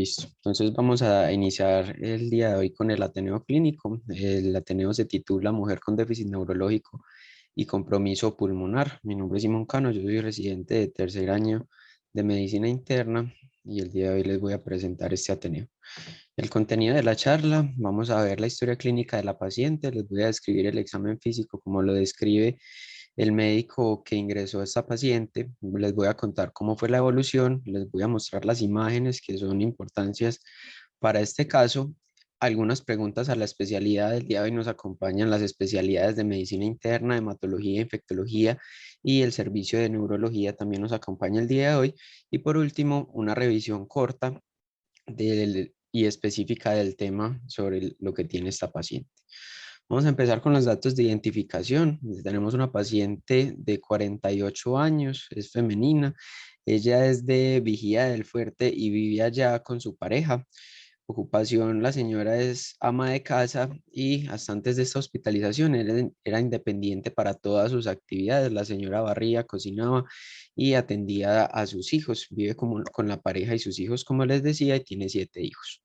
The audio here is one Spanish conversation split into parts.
Listo. Entonces vamos a iniciar el día de hoy con el Ateneo Clínico. El Ateneo se titula Mujer con déficit neurológico y compromiso pulmonar. Mi nombre es Simón Cano, yo soy residente de tercer año de medicina interna y el día de hoy les voy a presentar este Ateneo. El contenido de la charla, vamos a ver la historia clínica de la paciente, les voy a describir el examen físico como lo describe el médico que ingresó a esta paciente, les voy a contar cómo fue la evolución, les voy a mostrar las imágenes que son importantes para este caso, algunas preguntas a la especialidad. Del día de hoy nos acompañan las especialidades de medicina interna, hematología, infectología y el servicio de neurología también nos acompaña el día de hoy. Y por último, una revisión corta y específica del tema sobre lo que tiene esta paciente. Vamos a empezar con los datos de identificación. Tenemos una paciente de 48 años, es femenina. Ella es de Vigía del Fuerte y vive allá con su pareja. Ocupación, la señora es ama de casa y hasta antes de esta hospitalización era independiente para todas sus actividades. La señora barría, cocinaba y atendía a sus hijos. Vive con la pareja y sus hijos, como les decía, y tiene 7 hijos.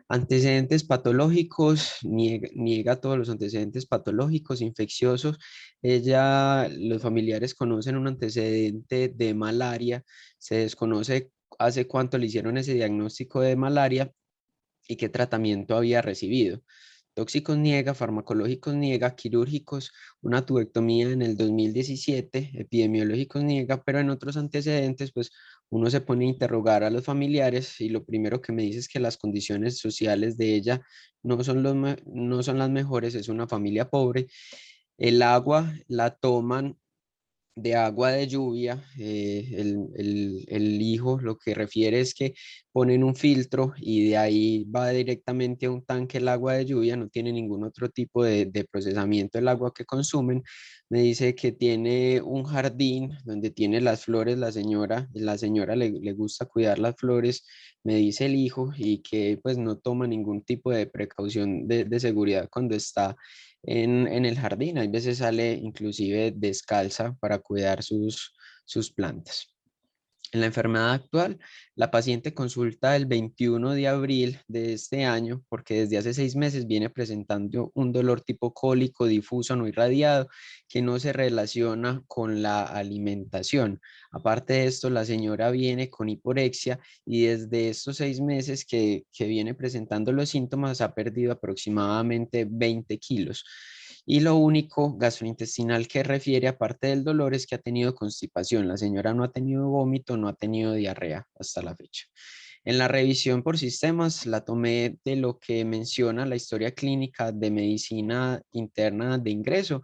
Antecedentes patológicos, niega todos los antecedentes patológicos, infecciosos. Los familiares conocen un antecedente de malaria, se desconoce hace cuánto le hicieron ese diagnóstico de malaria y qué tratamiento había recibido. Tóxicos niega, farmacológicos niega, quirúrgicos, una tubectomía en el 2017, epidemiológicos niega, pero en otros antecedentes, pues uno se pone a interrogar a los familiares y lo primero que me dice es que las condiciones sociales de ella no son las mejores, es una familia pobre. El agua la toman de agua de lluvia. El hijo lo que refiere es que ponen un filtro y de ahí va directamente a un tanque el agua de lluvia, no tiene ningún otro tipo de procesamiento del agua que consumen. Me dice que tiene un jardín donde tiene las flores, la señora le gusta cuidar las flores, me dice el hijo, y que pues no toma ningún tipo de precaución de seguridad cuando está en el jardín. Hay veces sale inclusive descalza para cuidar sus plantas. En la enfermedad actual, la paciente consulta el 21 de abril de este año porque desde hace 6 meses viene presentando un dolor tipo cólico, difuso, no irradiado, que no se relaciona con la alimentación. Aparte de esto, la señora viene con hiporexia y desde estos 6 meses que viene presentando los síntomas ha perdido aproximadamente 20 kilos. Y lo único gastrointestinal que refiere, aparte del dolor, es que ha tenido constipación. La señora no ha tenido vómito, no ha tenido diarrea hasta la fecha. En la revisión por sistemas, la tomé de lo que menciona la historia clínica de medicina interna de ingreso.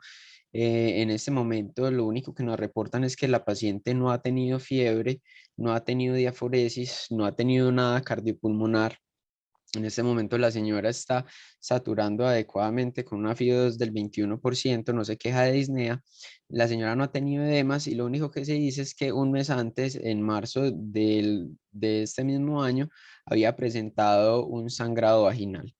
En este momento, lo único que nos reportan es que la paciente no ha tenido fiebre, no ha tenido diaforesis, no ha tenido nada cardiopulmonar. En este momento la señora está saturando adecuadamente con una FIO2 del 21%, no se queja de disnea. La señora no ha tenido edemas y lo único que se dice es que un mes antes, en marzo de este mismo año, había presentado un sangrado vaginal.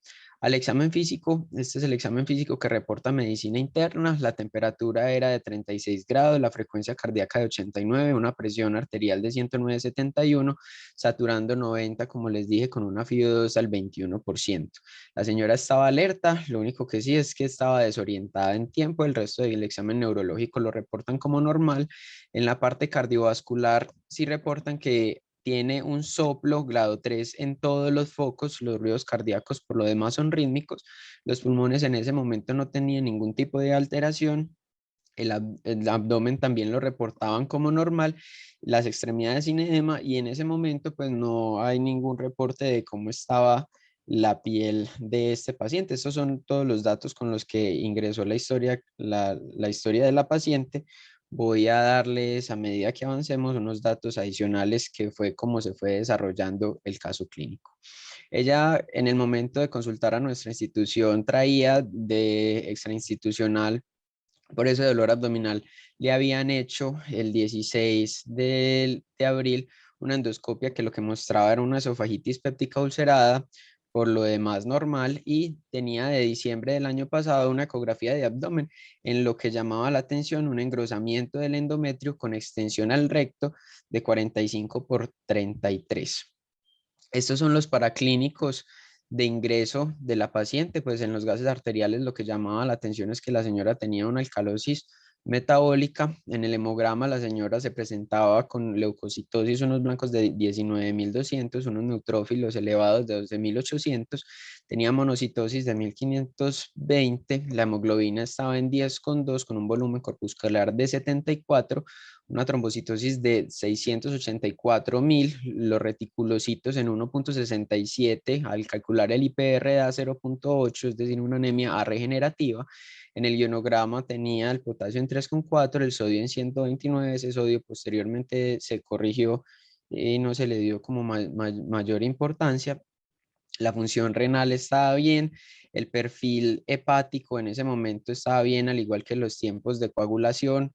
Al examen físico, este es el examen físico que reporta medicina interna. La temperatura era de 36 grados, la frecuencia cardíaca de 89, una presión arterial de 109,71, saturando 90, como les dije, con una FIO2 al 21%. La señora estaba alerta, lo único que sí es que estaba desorientada en tiempo. El resto del examen neurológico lo reportan como normal. En la parte cardiovascular sí reportan que tiene un soplo grado 3 en todos los focos, los ruidos cardíacos por lo demás son rítmicos. Los pulmones en ese momento no tenían ningún tipo de alteración. El abdomen también lo reportaban como normal, las extremidades sin edema, y en ese momento pues no hay ningún reporte de cómo estaba la piel de este paciente. Estos son todos los datos con los que ingresó la historia de la paciente. Voy a darles a medida que avancemos unos datos adicionales que fue como se fue desarrollando el caso clínico. Ella en el momento de consultar a nuestra institución traía de extrainstitucional por ese dolor abdominal. Le habían hecho el 16 de abril una endoscopia que lo que mostraba era una esofagitis péptica ulcerada, por lo demás normal, y tenía de diciembre del año pasado una ecografía de abdomen, en lo que llamaba la atención un engrosamiento del endometrio con extensión al recto de 45 por 33. Estos son los paraclínicos de ingreso de la paciente, pues en los gases arteriales lo que llamaba la atención es que la señora tenía una alcalosis metabólica. En el hemograma la señora se presentaba con leucocitosis, unos blancos de 19.200, unos neutrófilos elevados de 12.800, tenía monocitosis de 1.520, la hemoglobina estaba en 10,2 con un volumen corpuscular de 74, una trombocitosis de 684.000, los reticulocitos en 1,67, al calcular el IPR da 0,8, es decir, una anemia A regenerativa. En el ionograma tenía el potasio en 3,4, el sodio en 129, ese sodio posteriormente se corrigió y no se le dio como mayor importancia. La función renal estaba bien, el perfil hepático en ese momento estaba bien, al igual que los tiempos de coagulación.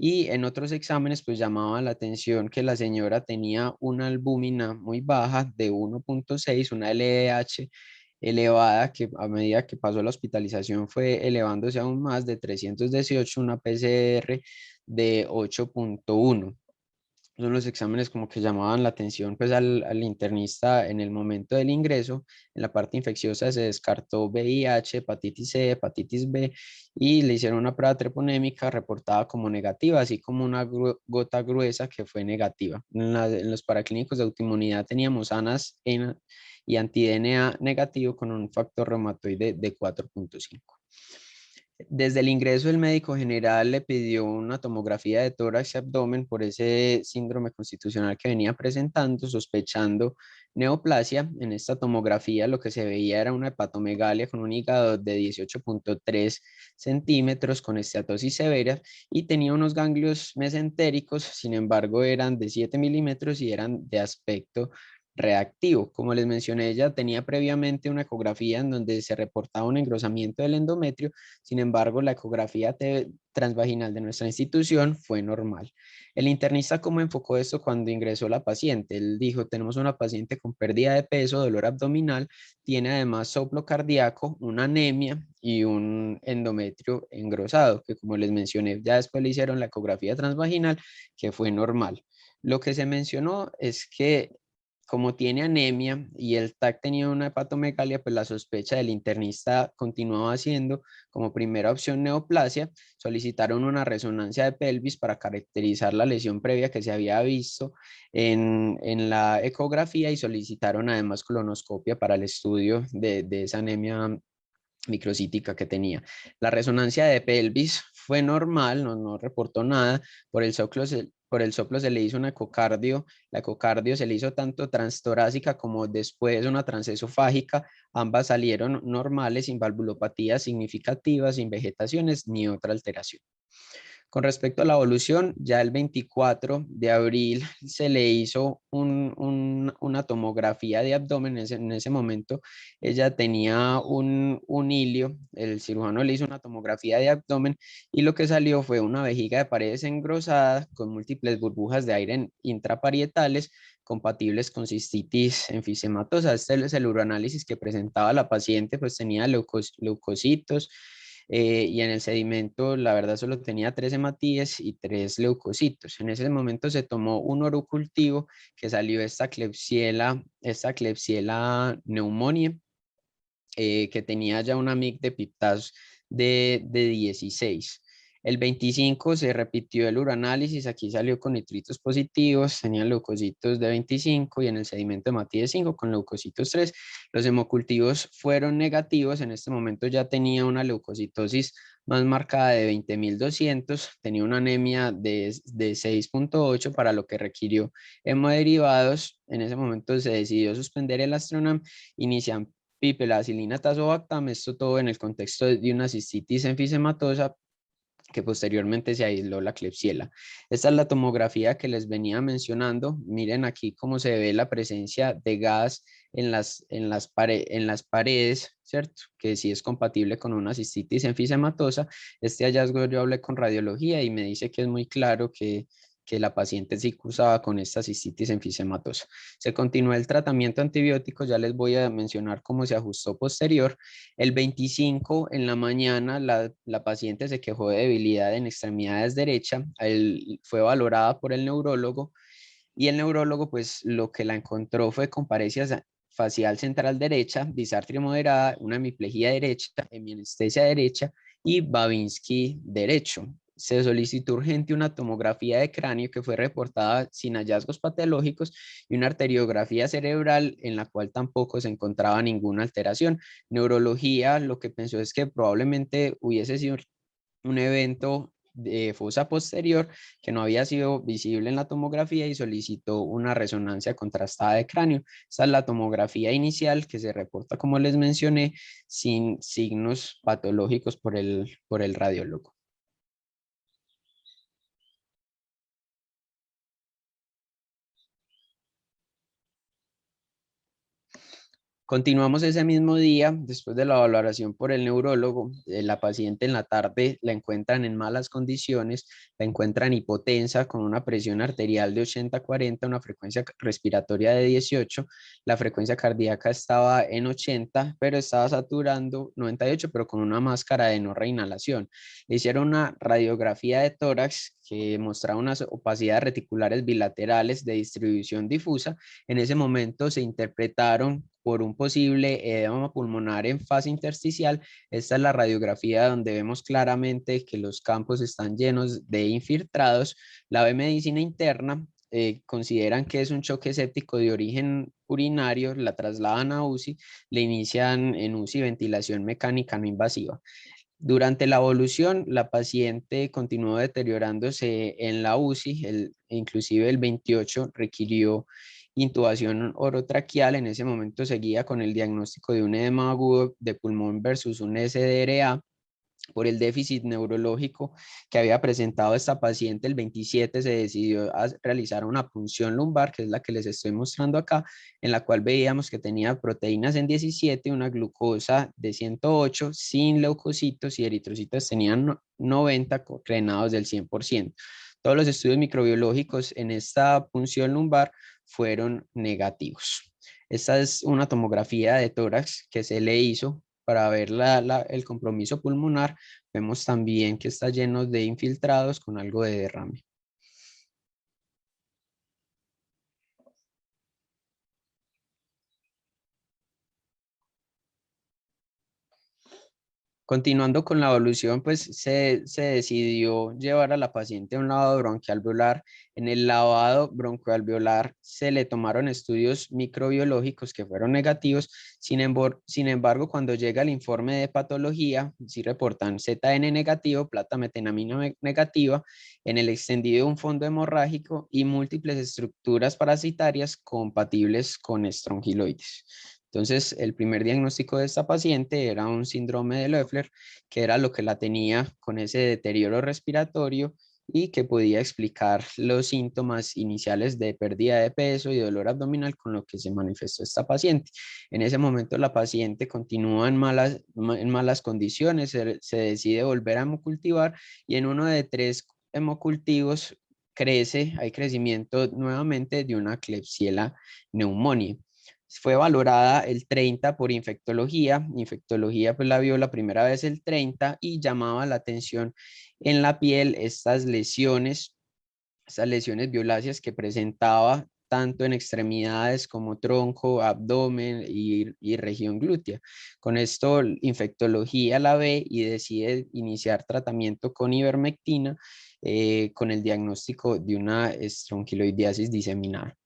Y en otros exámenes, pues llamaba la atención que la señora tenía una albúmina muy baja de 1,6, una LDH elevada que a medida que pasó la hospitalización fue elevándose aún más de 318, una PCR de 8,1. Son los exámenes como que llamaban la atención pues al internista en el momento del ingreso. En la parte infecciosa se descartó VIH, hepatitis C, hepatitis B y le hicieron una prueba treponémica reportada como negativa, así como una gota gruesa que fue negativa. En los paraclínicos de autoinmunidad teníamos ANAS y anti-DNA negativo con un factor reumatoide de 4,5. Desde el ingreso, el médico general le pidió una tomografía de tórax y abdomen por ese síndrome constitucional que venía presentando, sospechando neoplasia. En esta tomografía lo que se veía era una hepatomegalia con un hígado de 18,3 centímetros con esteatosis severa y tenía unos ganglios mesentéricos, sin embargo eran de 7 milímetros y eran de aspecto reactivo. Como les mencioné, ella tenía previamente una ecografía en donde se reportaba un engrosamiento del endometrio. Sin embargo, la ecografía transvaginal de nuestra institución fue normal. El internista, ¿cómo enfocó esto cuando ingresó la paciente? Él dijo, tenemos una paciente con pérdida de peso, dolor abdominal, tiene además soplo cardíaco, una anemia y un endometrio engrosado, que como les mencioné, ya después le hicieron la ecografía transvaginal, que fue normal. Lo que se mencionó es que como tiene anemia y el TAC tenía una hepatomegalia, pues la sospecha del internista continuaba siendo como primera opción neoplasia. Solicitaron una resonancia de pelvis para caracterizar la lesión previa que se había visto en la ecografía y solicitaron además colonoscopia para el estudio de esa anemia microcítica que tenía. La resonancia de pelvis fue normal, no reportó nada. Por el soplo se le hizo una ecocardio. La ecocardio se le hizo tanto transtorácica como después una transesofágica. Ambas salieron normales, sin valvulopatías significativas, sin vegetaciones ni otra alteración. Con respecto a la evolución, ya el 24 de abril se le hizo una tomografía de abdomen. En ese momento ella tenía un hilio, el cirujano le hizo una tomografía de abdomen y lo que salió fue una vejiga de paredes engrosada con múltiples burbujas de aire intraparietales compatibles con cistitis enfisematosa. Este es el uroanálisis que presentaba la paciente, pues tenía leucocitos, y en el sedimento la verdad solo tenía 3 hematíes y 3 leucocitos. En ese momento se tomó un orocultivo que salió esta Klebsiella pneumoniae, que tenía ya una MIC de Piptas de 16. El 25 se repitió el uranálisis, aquí salió con nitritos positivos, tenían leucocitos de 25 y en el sedimento de Matías de 5 con leucocitos 3. Los hemocultivos fueron negativos, en este momento ya tenía una leucocitosis más marcada de 20.200, tenía una anemia de 6,8 para lo que requirió hemoderivados. En ese momento se decidió suspender el Astronam, inician pipelacilina tazobactam, esto todo en el contexto de una cistitis enfisematosa que posteriormente se aisló la Klebsiella. Esta es la tomografía que les venía mencionando. Miren aquí cómo se ve la presencia de gas en las paredes, ¿cierto? Que sí es compatible con una cistitis enfisematosa. Este hallazgo yo hablé con radiología y me dice que es muy claro que la paciente sí cursaba con esta cistitis enfisematosa. Se continuó el tratamiento antibiótico, ya les voy a mencionar cómo se ajustó posterior. El 25 en la mañana la paciente se quejó de debilidad en extremidades derecha, fue valorada por el neurólogo y el neurólogo pues lo que la encontró fue con paresia facial central derecha, disartria moderada, una hemiplegia derecha, hemianestesia derecha y Babinski derecho. Se solicitó urgente una tomografía de cráneo que fue reportada sin hallazgos patológicos y una arteriografía cerebral en la cual tampoco se encontraba ninguna alteración. Neurología lo que pensó es que probablemente hubiese sido un evento de fosa posterior que no había sido visible en la tomografía y solicitó una resonancia contrastada de cráneo. Esa es la tomografía inicial que se reporta, como les mencioné, sin signos patológicos por el radiólogo. Continuamos ese mismo día, después de la valoración por el neurólogo, la paciente en la tarde la encuentran en malas condiciones, la encuentran hipotensa con una presión arterial de 80-40, una frecuencia respiratoria de 18, la frecuencia cardíaca estaba en 80, pero estaba saturando 98, pero con una máscara de no reinhalación. Le hicieron una radiografía de tórax que mostraba unas opacidades reticulares bilaterales de distribución difusa. En ese momento se interpretaron por un posible edema pulmonar en fase intersticial. Esta es la radiografía donde vemos claramente que los campos están llenos de infiltrados. La B medicina interna consideran que es un choque séptico de origen urinario, la trasladan a UCI, le inician en UCI ventilación mecánica no invasiva. Durante la evolución, la paciente continuó deteriorándose en la UCI, inclusive el 28 requirió intubación orotraqueal. En ese momento seguía con el diagnóstico de un edema agudo de pulmón versus un SDRA por el déficit neurológico que había presentado esta paciente. El 27 se decidió a realizar una punción lumbar, que es la que les estoy mostrando acá, en la cual veíamos que tenía proteínas en 17, una glucosa de 108, sin leucocitos y eritrocitos tenían 90, drenados del 100%. Todos los estudios microbiológicos en esta punción lumbar fueron negativos. Esta es una tomografía de tórax que se le hizo para ver el compromiso pulmonar. Vemos también que está lleno de infiltrados con algo de derrame. Continuando con la evolución, pues se decidió llevar a la paciente a un lavado bronquialveolar. En el lavado bronquialveolar se le tomaron estudios microbiológicos que fueron negativos. Sin embargo, cuando llega el informe de patología, sí reportan ZN negativo, plata metenamina negativa, en el extendido un fondo hemorrágico y múltiples estructuras parasitarias compatibles con estrongiloides. Entonces, el primer diagnóstico de esta paciente era un síndrome de Loeffler, que era lo que la tenía con ese deterioro respiratorio y que podía explicar los síntomas iniciales de pérdida de peso y dolor abdominal con lo que se manifestó esta paciente. En ese momento la paciente continúa en malas condiciones, se decide volver a hemocultivar y en uno de 3 hemocultivos hay crecimiento nuevamente de una Klebsiella pneumoniae. Fue valorada el 30 por infectología. Infectología pues la vio la primera vez el 30 y llamaba la atención en la piel estas lesiones violáceas que presentaba tanto en extremidades como tronco, abdomen y región glútea. Con esto, infectología la ve y decide iniciar tratamiento con ivermectina con el diagnóstico de una estronquiloidiasis diseminada.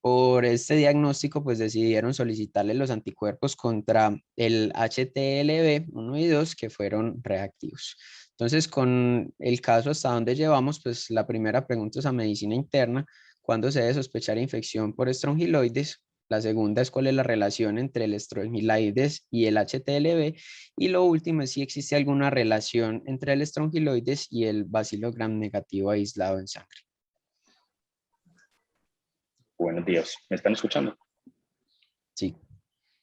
Por este diagnóstico, pues decidieron solicitarle los anticuerpos contra el HTLV 1 y 2 que fueron reactivos. Entonces, con el caso hasta donde llevamos, pues la primera pregunta es a medicina interna, ¿cuándo se debe sospechar infección por estrongiloides? La segunda es cuál es la relación entre el estrongiloides y el HTLV. Y lo último es si existe alguna relación entre el estrongiloides y el bacilo gram negativo aislado en sangre. Buenos días, ¿me están escuchando? Sí.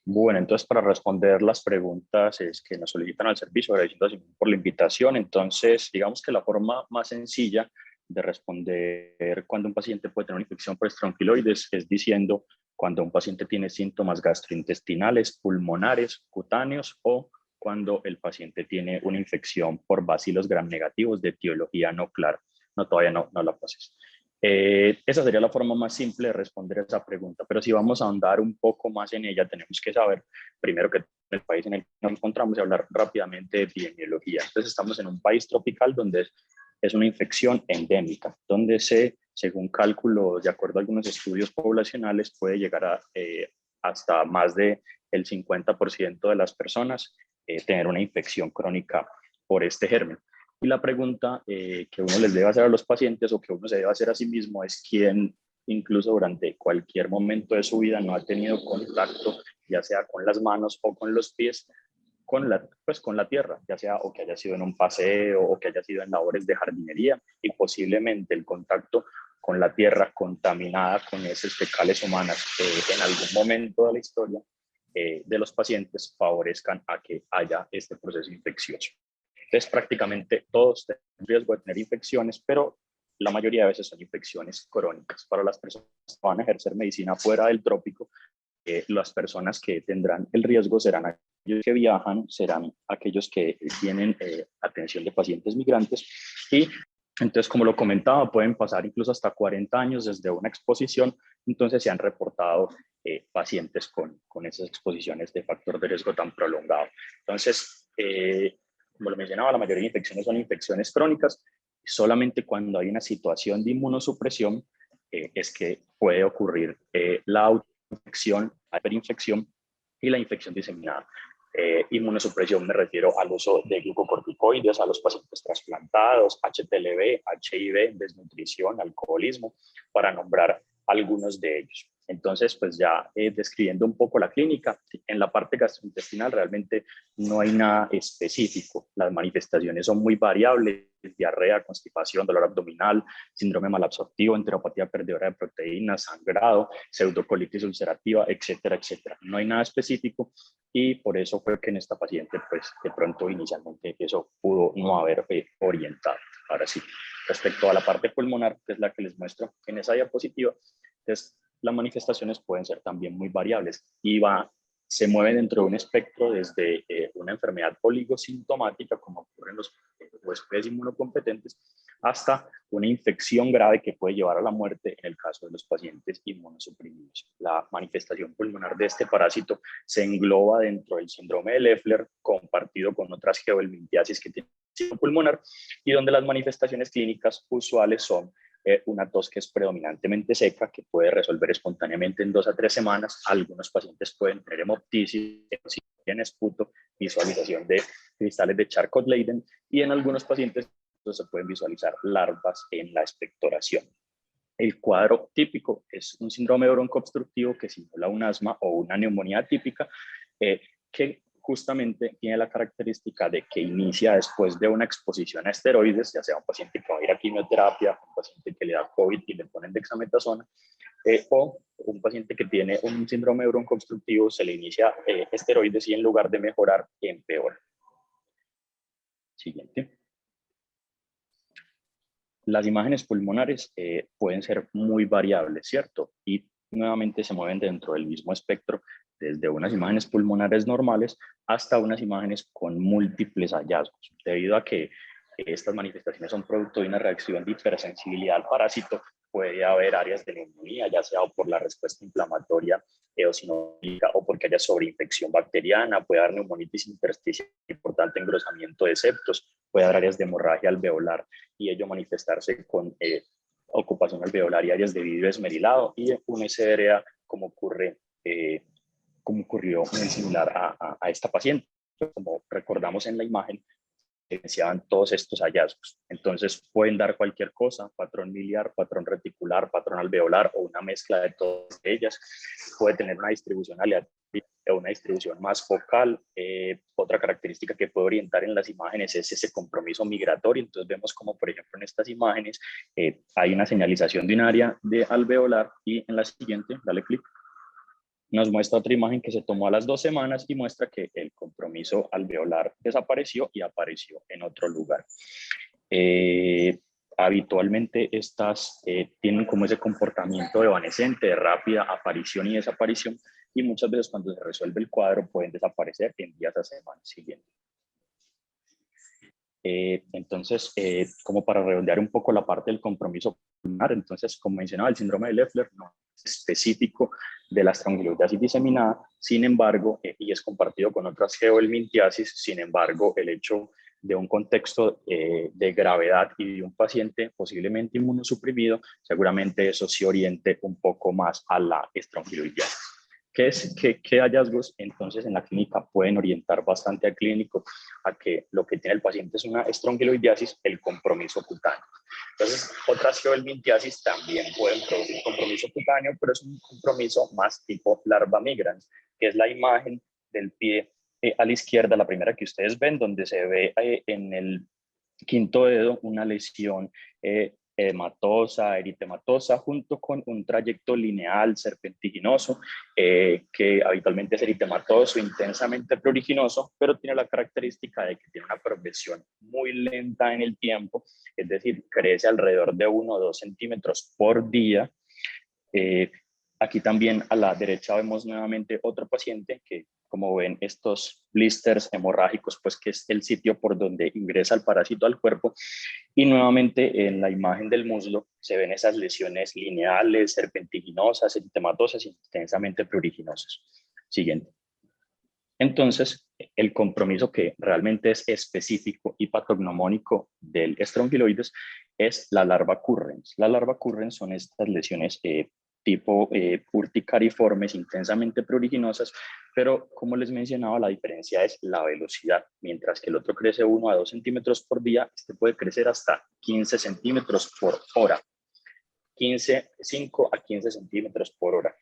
Bueno, entonces para responder las preguntas que nos solicitan al servicio, agradeciendo a Simón por la invitación. Entonces, digamos que la forma más sencilla de responder cuando un paciente puede tener una infección por estronquiloides es diciendo cuando un paciente tiene síntomas gastrointestinales, pulmonares, cutáneos o cuando el paciente tiene una infección por bacilos gram negativos de etiología no clara. No, todavía no la pases. Esa sería la forma más simple de responder esa pregunta, pero si vamos a ahondar un poco más en ella, tenemos que saber, primero que el país en el que nos encontramos y hablar rápidamente de epidemiología. Entonces estamos en un país tropical donde es una infección endémica, donde según cálculos, de acuerdo a algunos estudios poblacionales, puede llegar a hasta más del 50% de las personas tener una infección crónica por este germen. Y la pregunta que uno les debe hacer a los pacientes o que uno se debe hacer a sí mismo es quién incluso durante cualquier momento de su vida no ha tenido contacto, ya sea con las manos o con los pies, con la tierra, ya sea o que haya sido en un paseo o que haya sido en labores de jardinería y posiblemente el contacto con la tierra contaminada con heces fecales humanas en algún momento de la historia de los pacientes favorezcan a que haya este proceso infeccioso. Entonces, prácticamente todos tienen riesgo de tener infecciones, pero la mayoría de veces son infecciones crónicas. Para las personas que van a ejercer medicina fuera del trópico, las personas que tendrán el riesgo serán aquellos que viajan, serán aquellos que tienen atención de pacientes migrantes y entonces, como lo comentaba, pueden pasar incluso hasta 40 años desde una exposición, entonces se han reportado pacientes con esas exposiciones de factor de riesgo tan prolongado. Entonces, como lo mencionaba, la mayoría de infecciones son infecciones crónicas, solamente cuando hay una situación de inmunosupresión es que puede ocurrir la autoinfección, la hiperinfección y la infección diseminada. Inmunosupresión me refiero al uso de glucocorticoides a los pacientes trasplantados, HTLV, HIV, desnutrición, alcoholismo, para nombrar algunos de ellos. Entonces, pues ya describiendo un poco la clínica, en la parte gastrointestinal realmente no hay nada específico. Las manifestaciones son muy variables: diarrea, constipación, dolor abdominal, síndrome malabsortivo, enteropatía perdedora de proteínas, sangrado, pseudocolitis ulcerativa, etcétera, etcétera. No hay nada específico y por eso fue que en esta paciente, pues de pronto inicialmente eso pudo no haber orientado. Ahora sí, respecto a la parte pulmonar, que es la que les muestro en esa diapositiva, entonces las manifestaciones pueden ser también muy variables y se mueve dentro de un espectro desde una enfermedad oligosintomática, como ocurre en los huéspedes inmunocompetentes, hasta una infección grave que puede llevar a la muerte en el caso de los pacientes inmunosuprimidos. La manifestación pulmonar de este parásito se engloba dentro del síndrome de Leffler, compartido con otras geohelminthiasis que tienen pulmonar, y donde las manifestaciones clínicas usuales son una tos que es predominantemente seca, que puede resolver espontáneamente en 2 a 3 semanas. Algunos pacientes pueden tener hemoptisis, en esputo, visualización de cristales de Charcot-Leyden, y en algunos pacientes se pueden visualizar larvas en la expectoración. El cuadro típico es un síndrome broncoobstructivo que simula un asma o una neumonía típica, que justamente tiene la característica de que inicia después de una exposición a esteroides, ya sea un paciente que va a ir a quimioterapia, un paciente que le da COVID y le ponen dexametasona, o un paciente que tiene un síndrome broncoobstructivo, se le inicia esteroides y en lugar de mejorar, empeora. Siguiente. Las imágenes pulmonares pueden ser muy variables, ¿cierto? Y nuevamente se mueven dentro del mismo espectro, desde unas imágenes pulmonares normales hasta unas imágenes con múltiples hallazgos. Debido a que estas manifestaciones son producto de una reacción de hipersensibilidad al parásito, puede haber áreas de neumonía, ya sea por la respuesta inflamatoria eosinofílica o porque haya sobreinfección bacteriana, puede haber neumonitis intersticial, importante engrosamiento de septos, puede haber áreas de hemorragia alveolar y ello manifestarse con ocupación alveolar y áreas de vidrio esmerilado y un SDRA como ocurrió muy similar a esta paciente. Como recordamos en la imagen, evidenciaban todos estos hallazgos. Entonces pueden dar cualquier cosa: patrón miliar, patrón reticular, patrón alveolar o una mezcla de todas ellas. Puede tener una distribución aleatoria o una distribución más focal. Otra característica que puede orientar en las imágenes es ese compromiso migratorio. Entonces vemos como, por ejemplo, en estas imágenes hay una señalización de un área de alveolar y en la siguiente, dale clic, nos muestra otra imagen que se tomó a las 2 semanas y muestra que el compromiso alveolar desapareció y apareció en otro lugar. Habitualmente estas tienen como ese comportamiento evanescente de rápida aparición y desaparición, y muchas veces cuando se resuelve el cuadro pueden desaparecer en días a semanas siguientes. Entonces, como para redondear un poco la parte del compromiso pulmonar, entonces, como mencionaba, el síndrome de Leffler no es específico de la estranguloidiasis diseminada, sin embargo, y es compartido con otras geohelmintiasis, sin embargo, el hecho de un contexto de gravedad y de un paciente posiblemente inmunosuprimido, seguramente eso se oriente un poco más a la estranguloidiasis. ¿Qué hallazgos entonces en la clínica pueden orientar bastante al clínico a que lo que tiene el paciente es una estrongiloidiasis, el compromiso cutáneo? Entonces, otras geohelmintiasis también pueden producir compromiso cutáneo, pero es un compromiso más tipo larva migrans, que es la imagen del pie a la izquierda, la primera que ustedes ven, donde se ve en el quinto dedo una lesión hematosa, eritematosa, junto con un trayecto lineal serpentiginoso, que habitualmente es eritematoso, intensamente pruriginoso, pero tiene la característica de que tiene una progresión muy lenta en el tiempo, es decir, crece alrededor de 1 o 2 centímetros por día. Aquí también a la derecha vemos nuevamente otro paciente que, como ven, estos blisters hemorrágicos, pues que es el sitio por donde ingresa el parásito al cuerpo. Y nuevamente en la imagen del muslo se ven esas lesiones lineales, serpentiginosas, eritematosas, intensamente pruriginosas. Siguiente. Entonces, el compromiso que realmente es específico y patognomónico del estrongiloides es la larva currens. La larva currens son estas lesiones tipo urticariformes, intensamente pruriginosas, pero como les mencionaba, la diferencia es la velocidad. Mientras que el otro crece 1 a 2 centímetros por día, este puede crecer hasta 15 centímetros por hora. 5 a 15 centímetros por hora.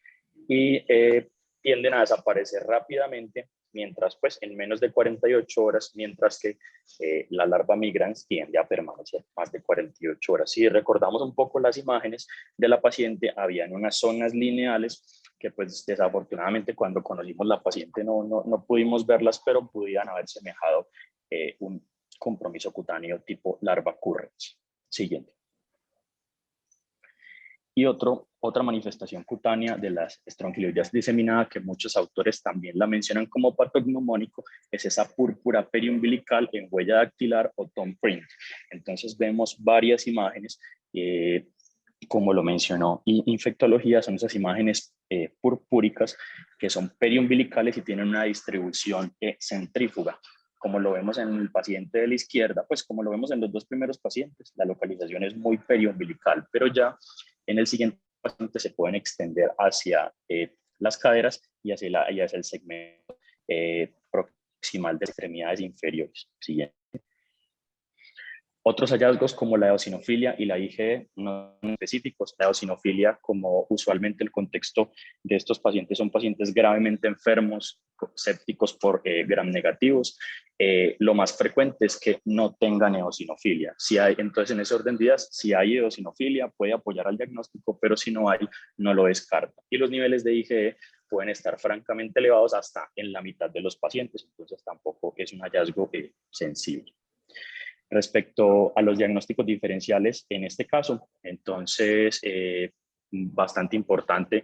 Y tienden a desaparecer rápidamente, mientras pues en menos de 48 horas, mientras que la larva migrans tiende a permanecer más de 48 horas. Si recordamos un poco las imágenes de la paciente, habían unas zonas lineales que pues desafortunadamente cuando conocimos la paciente no pudimos verlas, pero pudieran haber semejado un compromiso cutáneo tipo larva currens. Siguiente. Y otra manifestación cutánea de las estrongiloideas diseminada, que muchos autores también la mencionan como patognomónico, es esa púrpura periumbilical en huella dactilar o thumb print. Entonces vemos varias imágenes, como lo mencionó infectología, son esas imágenes purpúricas que son periumbilicales y tienen una distribución centrífuga. Como lo vemos en el paciente de la izquierda, pues como lo vemos en los dos primeros pacientes, la localización es muy periumbilical, pero ya en el siguiente paciente se pueden extender hacia las caderas y hacia el segmento proximal de extremidades inferiores. Siguiente. Otros hallazgos como la eosinofilia y la IgE no son específicos. La eosinofilia, como usualmente el contexto de estos pacientes son pacientes gravemente enfermos, sépticos por gram negativos, lo más frecuente es que no tengan eosinofilia. Entonces, en ese orden de ideas, si hay eosinofilia, puede apoyar al diagnóstico, pero si no hay, no lo descarta. Y los niveles de IgE pueden estar francamente elevados hasta en la mitad de los pacientes, entonces tampoco es un hallazgo sensible. Respecto a los diagnósticos diferenciales en este caso, entonces, bastante importante,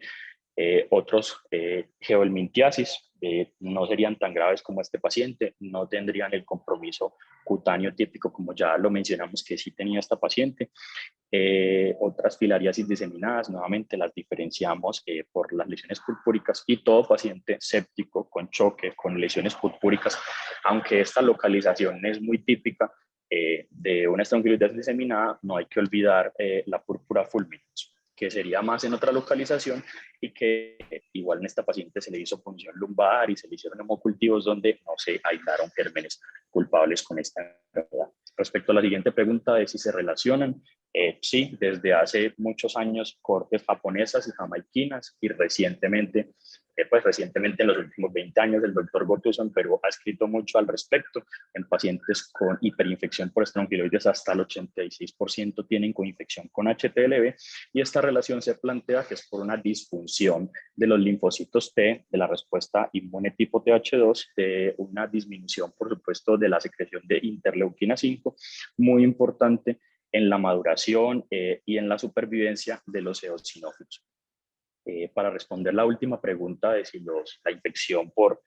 otros geohelmintiasis no serían tan graves como este paciente, no tendrían el compromiso cutáneo típico como ya lo mencionamos que sí tenía esta paciente. Otras filariasis diseminadas, nuevamente las diferenciamos por las lesiones purpúricas, y todo paciente séptico con choque, con lesiones purpúricas, aunque esta localización es muy típica de una estrongiloides diseminada, no hay que olvidar la púrpura fulminans, que sería más en otra localización y que igual en esta paciente se le hizo punción lumbar y se le hicieron hemocultivos donde no se aislaron gérmenes culpables con esta enfermedad. Respecto a la siguiente pregunta de si se relacionan, sí, desde hace muchos años cortes japonesas y jamaiquinas, y recientemente en los últimos 20 años el doctor Gotuso en Perú ha escrito mucho al respecto. En pacientes con hiperinfección por estrongiloides hasta el 86% tienen coinfección con HTLV, y esta relación se plantea que es por una disfunción de los linfocitos T, de la respuesta inmune tipo TH2, de una disminución, por supuesto, de la secreción de interleuquina 5, muy importante en la maduración y en la supervivencia de los eosinófilos. Para responder la última pregunta de si la infección por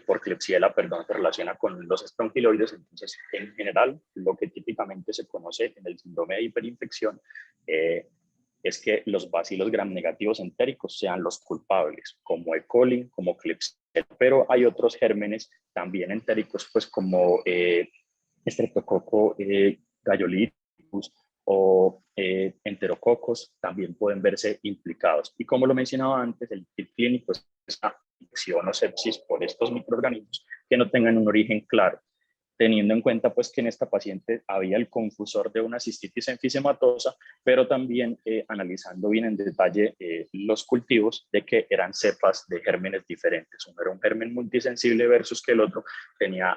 por Klebsiella, perdón, se relaciona con los estronquiloides. Entonces, en general, lo que típicamente se conoce en el síndrome de hiperinfección es que los bacilos gram negativos entéricos sean los culpables, como E. coli, como Klebsiella. Pero hay otros gérmenes también entéricos, pues como Streptococcus galloliticus o enterococos, también pueden verse implicados. Y como lo mencionaba antes, el kit clínico es esa infección o sepsis por estos microorganismos que no tengan un origen claro, teniendo en cuenta pues que en esta paciente había el confusor de una cistitis enfisematosa, pero también analizando bien en detalle los cultivos de que eran cepas de gérmenes diferentes. Uno era un germen multisensible versus que el otro tenía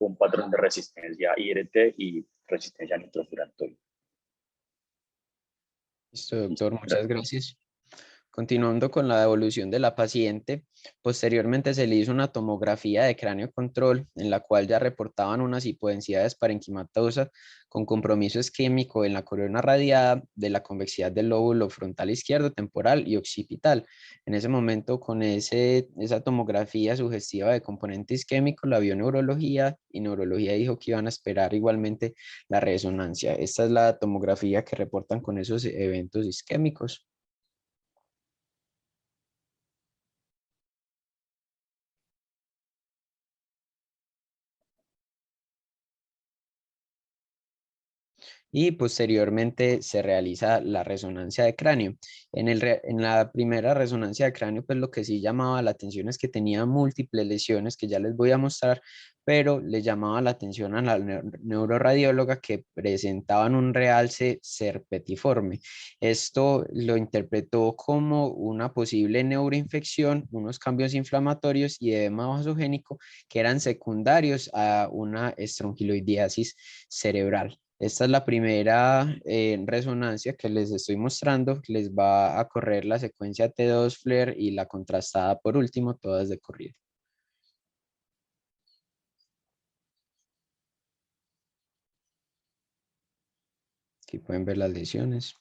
un patrón de resistencia IRT y resistencia a nitrofurantoína. Listo, doctor, muchas gracias. Continuando con la evolución de la paciente, posteriormente se le hizo una tomografía de cráneo control en la cual ya reportaban unas hipodensidades parenquimatosas con compromiso isquémico en la corona radiada de la convexidad del lóbulo frontal izquierdo, temporal y occipital. En ese momento, con esa tomografía sugestiva de componente isquémico, la vio neurología y neurología dijo que iban a esperar igualmente la resonancia. Esta es la tomografía que reportan con esos eventos isquémicos. Y posteriormente se realiza la resonancia de cráneo. En la primera resonancia de cráneo, pues lo que sí llamaba la atención es que tenía múltiples lesiones que ya les voy a mostrar, pero le llamaba la atención a la neuroradióloga que presentaban un realce serpetiforme. Esto lo interpretó como una posible neuroinfección, unos cambios inflamatorios y edema vasogénico que eran secundarios a una estronquiloidiasis cerebral. Esta es la primera resonancia que les estoy mostrando. Les va a correr la secuencia T2 FLAIR y la contrastada por último, todas de corrido. Aquí pueden ver las lesiones.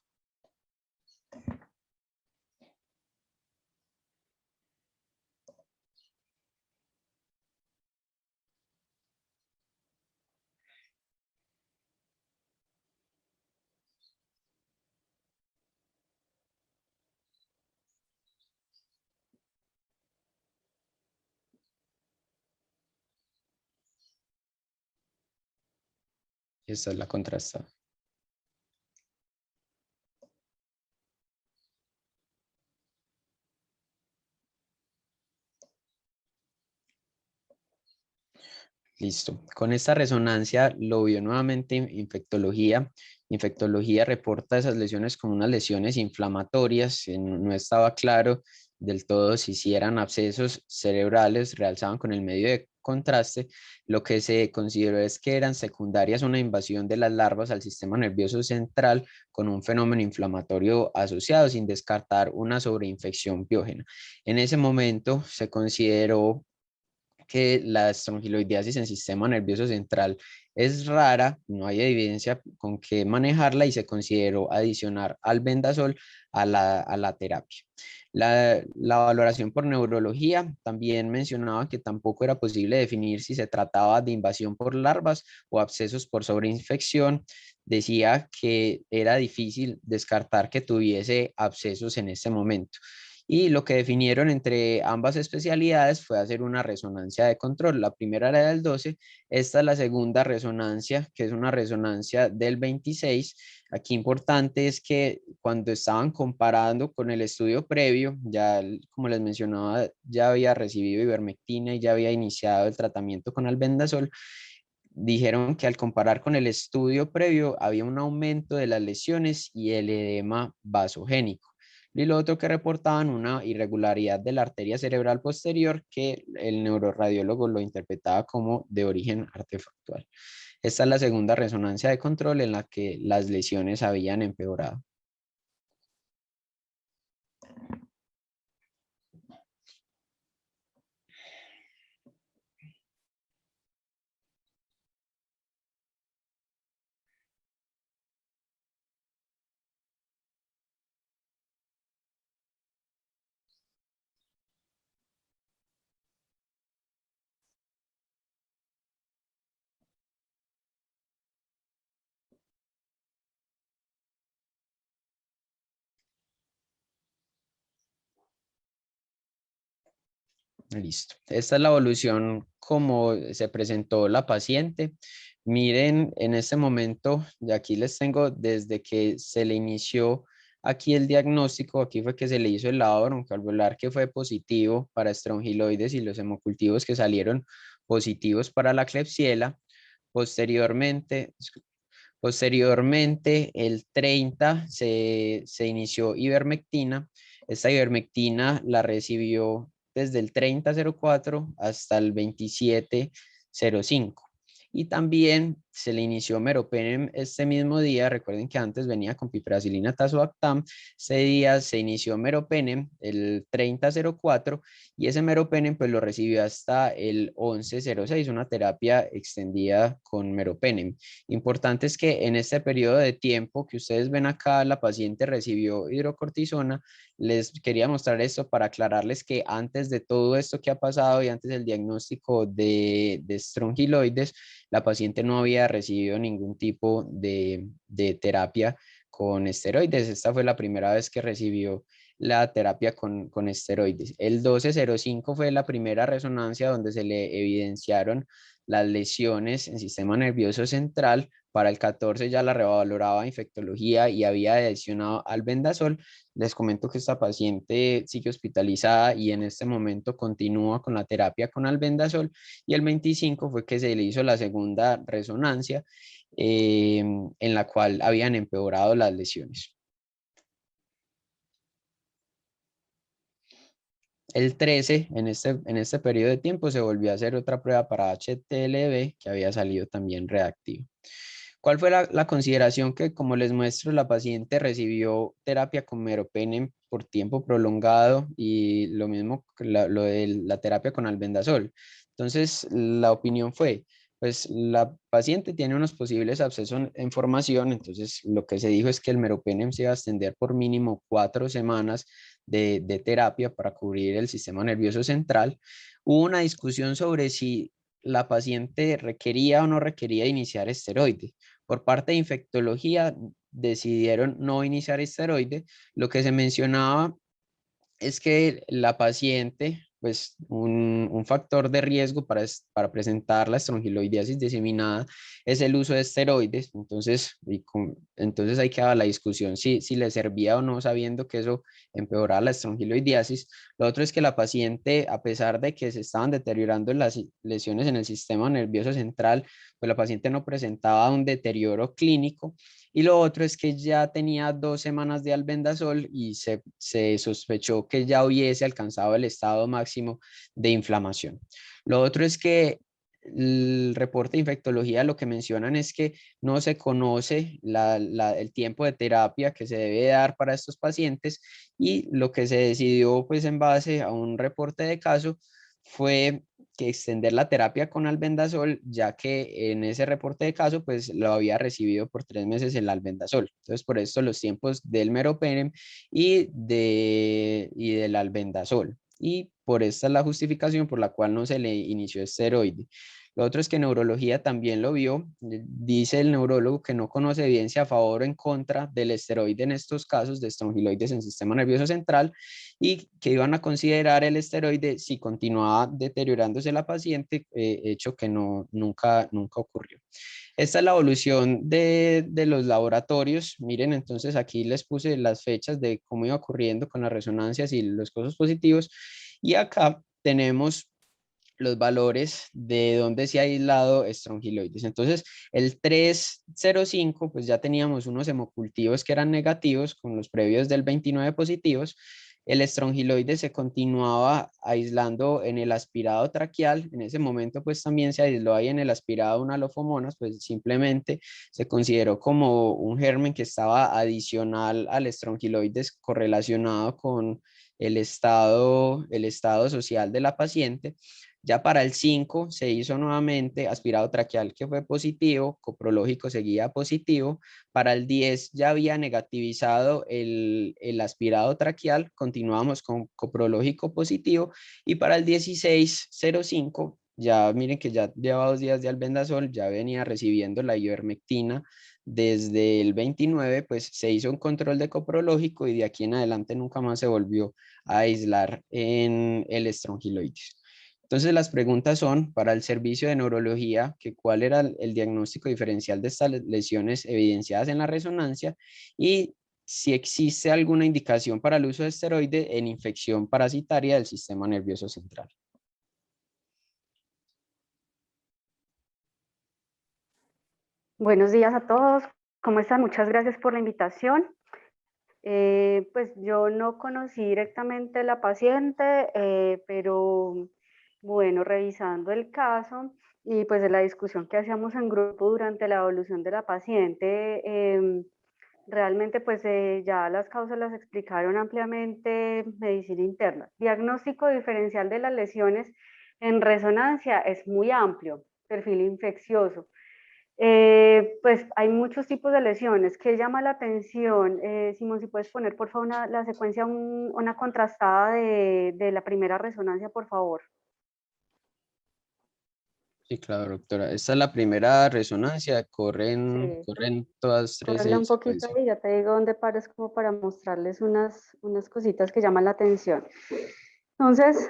Esta es la contrastada. Listo. Con esta resonancia lo vio nuevamente infectología. Infectología reporta esas lesiones como unas lesiones inflamatorias. No estaba claro del todo si eran abscesos cerebrales, realzaban con el medio de contraste. Lo que se consideró es que eran secundarias a una invasión de las larvas al sistema nervioso central con un fenómeno inflamatorio asociado, sin descartar una sobreinfección biógena. En ese momento se consideró que la estrongiloidiasis en sistema nervioso central es rara, no hay evidencia con qué manejarla y se consideró adicionar al vendasol a la terapia. La valoración por neurología también mencionaba que tampoco era posible definir si se trataba de invasión por larvas o abscesos por sobreinfección. Decía que era difícil descartar que tuviese abscesos en este momento y lo que definieron entre ambas especialidades fue hacer una resonancia de control. La primera era del 12, esta es la segunda resonancia, que es una resonancia del 26. Aquí importante es que cuando estaban comparando con el estudio previo, ya como les mencionaba, ya había recibido ivermectina y ya había iniciado el tratamiento con albendazol. Dijeron que al comparar con el estudio previo había un aumento de las lesiones y el edema vasogénico. Y lo otro que reportaban una irregularidad de la arteria cerebral posterior que el neuroradiólogo lo interpretaba como de origen artefactual. Esta es la segunda resonancia de control en la que las lesiones habían empeorado. Listo. Esta es la evolución como se presentó la paciente. Miren, en este momento, y aquí les tengo desde que se le inició aquí el diagnóstico, aquí fue que se le hizo el lavado broncoalveolar que fue positivo para estrongiloides y los hemocultivos que salieron positivos para la Klebsiella. Posteriormente, el 30 se inició ivermectina. Esta ivermectina la recibió desde el 30/04 hasta el 27/05. Y también se le inició meropenem este mismo día. Recuerden que antes venía con piperacilina tazobactam. Ese día se inició meropenem el 30/04 y ese meropenem pues lo recibió hasta el 11/06, una terapia extendida con meropenem. Importante es que en este periodo de tiempo que ustedes ven acá, la paciente recibió hidrocortisona. Les quería mostrar esto para aclararles que antes de todo esto que ha pasado y antes del diagnóstico de estrongiloides, la paciente no había recibido ningún tipo de terapia con esteroides. Esta fue la primera vez que recibió la terapia con esteroides. El 12/05 fue la primera resonancia donde se le evidenciaron las lesiones en sistema nervioso central. Para el 14 ya la revaloraba infectología y había adicionado albendazol. Les comento que esta paciente sigue hospitalizada y en este momento continúa con la terapia con albendazol. Y el 25 fue que se le hizo la segunda resonancia en la cual habían empeorado las lesiones. El 13, en este periodo de tiempo, se volvió a hacer otra prueba para HTLV que había salido también reactivo. ¿Cuál fue la consideración? Que, como les muestro, la paciente recibió terapia con meropenem por tiempo prolongado y lo mismo que lo de la terapia con albendazol? Entonces, la opinión fue, pues la paciente tiene unos posibles abscesos en formación. Entonces lo que se dijo es que el meropenem se iba a extender por mínimo 4 semanas de terapia para cubrir el sistema nervioso central. Hubo una discusión sobre si la paciente requería o no requería iniciar esteroide. Por parte de infectología decidieron no iniciar esteroide. Lo que se mencionaba es que la paciente, pues un factor de riesgo para presentar la estrongiloidiasis diseminada es el uso de esteroides. Entonces hay que dar la discusión si le servía o no, sabiendo que eso empeoraba la estrongiloidiasis. Lo otro es que la paciente, a pesar de que se estaban deteriorando las lesiones en el sistema nervioso central, pues la paciente no presentaba un deterioro clínico. Y lo otro es que ya tenía 2 semanas de albendazol y se sospechó que ya hubiese alcanzado el estado máximo de inflamación. Lo otro es que el reporte de infectología lo que mencionan es que no se conoce el tiempo de terapia que se debe dar para estos pacientes, y lo que se decidió, pues en base a un reporte de caso, fue que extender la terapia con albendazol, ya que en ese reporte de caso pues lo había recibido por 3 meses el albendazol. Entonces, por esto los tiempos del meropenem y del albendazol. Y por esta es la justificación por la cual no se le inició esteroide. Lo otro es que neurología también lo vio. Dice el neurólogo que no conoce evidencia a favor o en contra del esteroide en estos casos de estrongiloides en sistema nervioso central, y que iban a considerar el esteroide si continuaba deteriorándose la paciente, hecho que nunca ocurrió. Esta es la evolución de los laboratorios. Miren, entonces aquí les puse las fechas de cómo iba ocurriendo con las resonancias y los casos positivos. Y acá tenemos los valores de donde se ha aislado estrongiloides. Entonces, el 3/05, pues ya teníamos unos hemocultivos que eran negativos con los previos del 29 positivos. El estrongiloide se continuaba aislando en el aspirado traqueal. En ese momento, pues también se aisló ahí en el aspirado una lofomonas, pues simplemente se consideró como un germen que estaba adicional al estrongiloides correlacionado con el estado social de la paciente. Ya para el 5 se hizo nuevamente aspirado traqueal que fue positivo, coprológico seguía positivo. Para el 10 ya había negativizado el aspirado traqueal, continuamos con coprológico positivo. Y para el 16/05, ya miren que ya lleva 2 días de albendazol, ya venía recibiendo la ivermectina desde el 29, pues se hizo un control de coprológico y de aquí en adelante nunca más se volvió a aislar en el estrongiloides. Entonces las preguntas son, para el servicio de neurología, que cuál era el diagnóstico diferencial de estas lesiones evidenciadas en la resonancia y si existe alguna indicación para el uso de esteroide en infección parasitaria del sistema nervioso central. Buenos días a todos, ¿cómo están? Muchas gracias por la invitación. Pues yo no conocí directamente la paciente, pero bueno, revisando el caso y pues de la discusión que hacíamos en grupo durante la evolución de la paciente, realmente pues ya las causas las explicaron ampliamente medicina interna. Diagnóstico diferencial de las lesiones en resonancia es muy amplio, perfil infeccioso. Pues hay muchos tipos de lesiones. ¿Qué llama la atención? Simón, si puedes poner por favor la secuencia, una contrastada de la primera resonancia, por favor. Sí, claro, doctora. Esta es la primera resonancia, Sí, corren todas tres córrela en un poquito secuencia. y ya te digo dónde pares como para mostrarles unas cositas que llaman la atención. Entonces,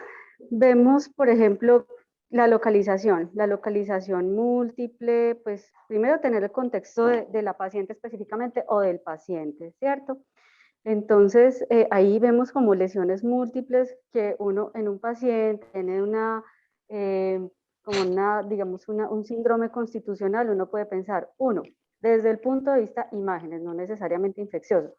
vemos, por ejemplo, la localización múltiple, pues primero tener el contexto de la paciente específicamente o del paciente, ¿cierto? Entonces, ahí vemos como lesiones múltiples que uno en un paciente tiene como digamos, un síndrome constitucional, uno puede pensar, uno, desde el punto de vista imágenes, no necesariamente infeccioso,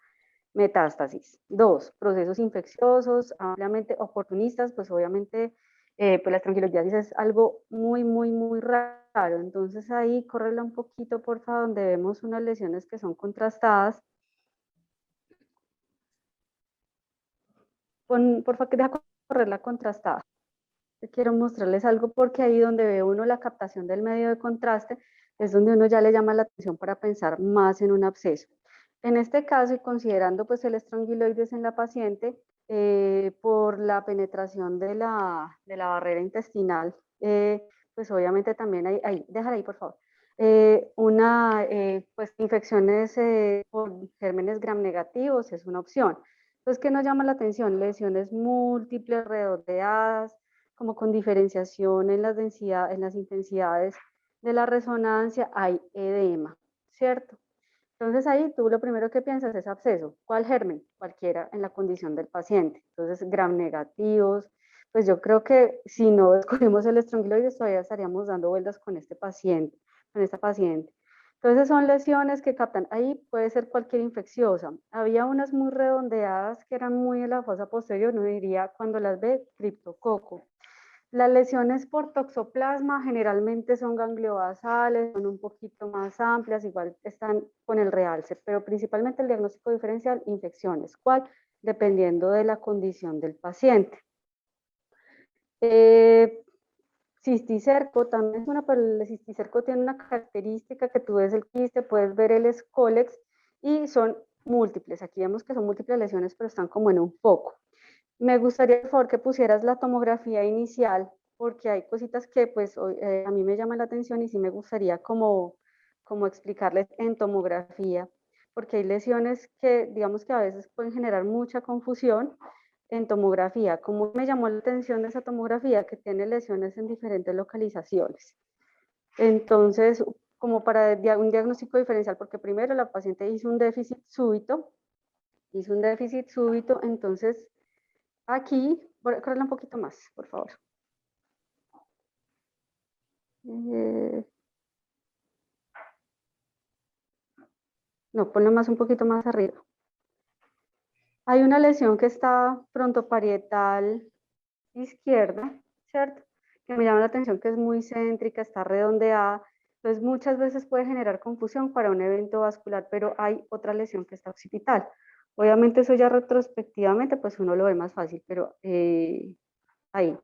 metástasis. Dos, procesos infecciosos ampliamente oportunistas, pues obviamente pues la tranquilidad es algo muy raro. Entonces ahí córrela un poquito, por favor, donde vemos unas lesiones que son contrastadas. Por favor, deja correr la contrastada. Quiero mostrarles algo porque ahí donde ve uno la captación del medio de contraste es donde uno ya le llama la atención para pensar más en un absceso. En este caso, y considerando pues el estrongiloides en la paciente, por la penetración de la barrera intestinal, pues obviamente también hay déjala ahí por favor, pues infecciones por gérmenes gram negativos es una opción. Entonces, ¿qué nos llama la atención? Lesiones múltiples, redondeadas, como con diferenciación en en las intensidades de la resonancia, hay edema, ¿cierto? Entonces ahí tú lo primero que piensas es absceso. ¿Cuál germen? Cualquiera en la condición del paciente. Entonces, gram negativos, pues yo creo que si no descubrimos el estrongiloides todavía estaríamos dando vueltas con este paciente, con esta paciente. Entonces son lesiones que captan, ahí puede ser cualquier infecciosa. Había unas muy redondeadas que eran muy en la fosa posterior, no diría cuando las ve criptococo. Las lesiones por toxoplasma generalmente son gangliobasales, son un poquito más amplias, igual están con el realce, pero principalmente el diagnóstico diferencial, infecciones. ¿Cuál? Dependiendo de la condición del paciente. Cisticerco también es una, pero el cisticerco tiene una característica que tú ves el quiste, puedes ver el escólex y son múltiples. Aquí vemos que son múltiples lesiones, pero están como en un foco. Me gustaría, por favor, que pusieras la tomografía inicial, porque hay cositas que pues a mí me llaman la atención y sí me gustaría como explicarles en tomografía, porque hay lesiones que digamos que a veces pueden generar mucha confusión en tomografía. Como me llamó la atención de esa tomografía, que tiene lesiones en diferentes localizaciones. Entonces, como para un diagnóstico diferencial, porque primero la paciente hizo un déficit súbito, entonces aquí, correrla un poquito más, por favor. No, ponlo más un poquito más arriba. Hay una lesión que está frontoparietal izquierda, ¿cierto? Que me llama la atención que es muy céntrica, está redondeada. Entonces muchas veces puede generar confusión para un evento vascular, pero hay otra lesión que está occipital. Obviamente eso ya retrospectivamente pues uno lo ve más fácil, pero ahí.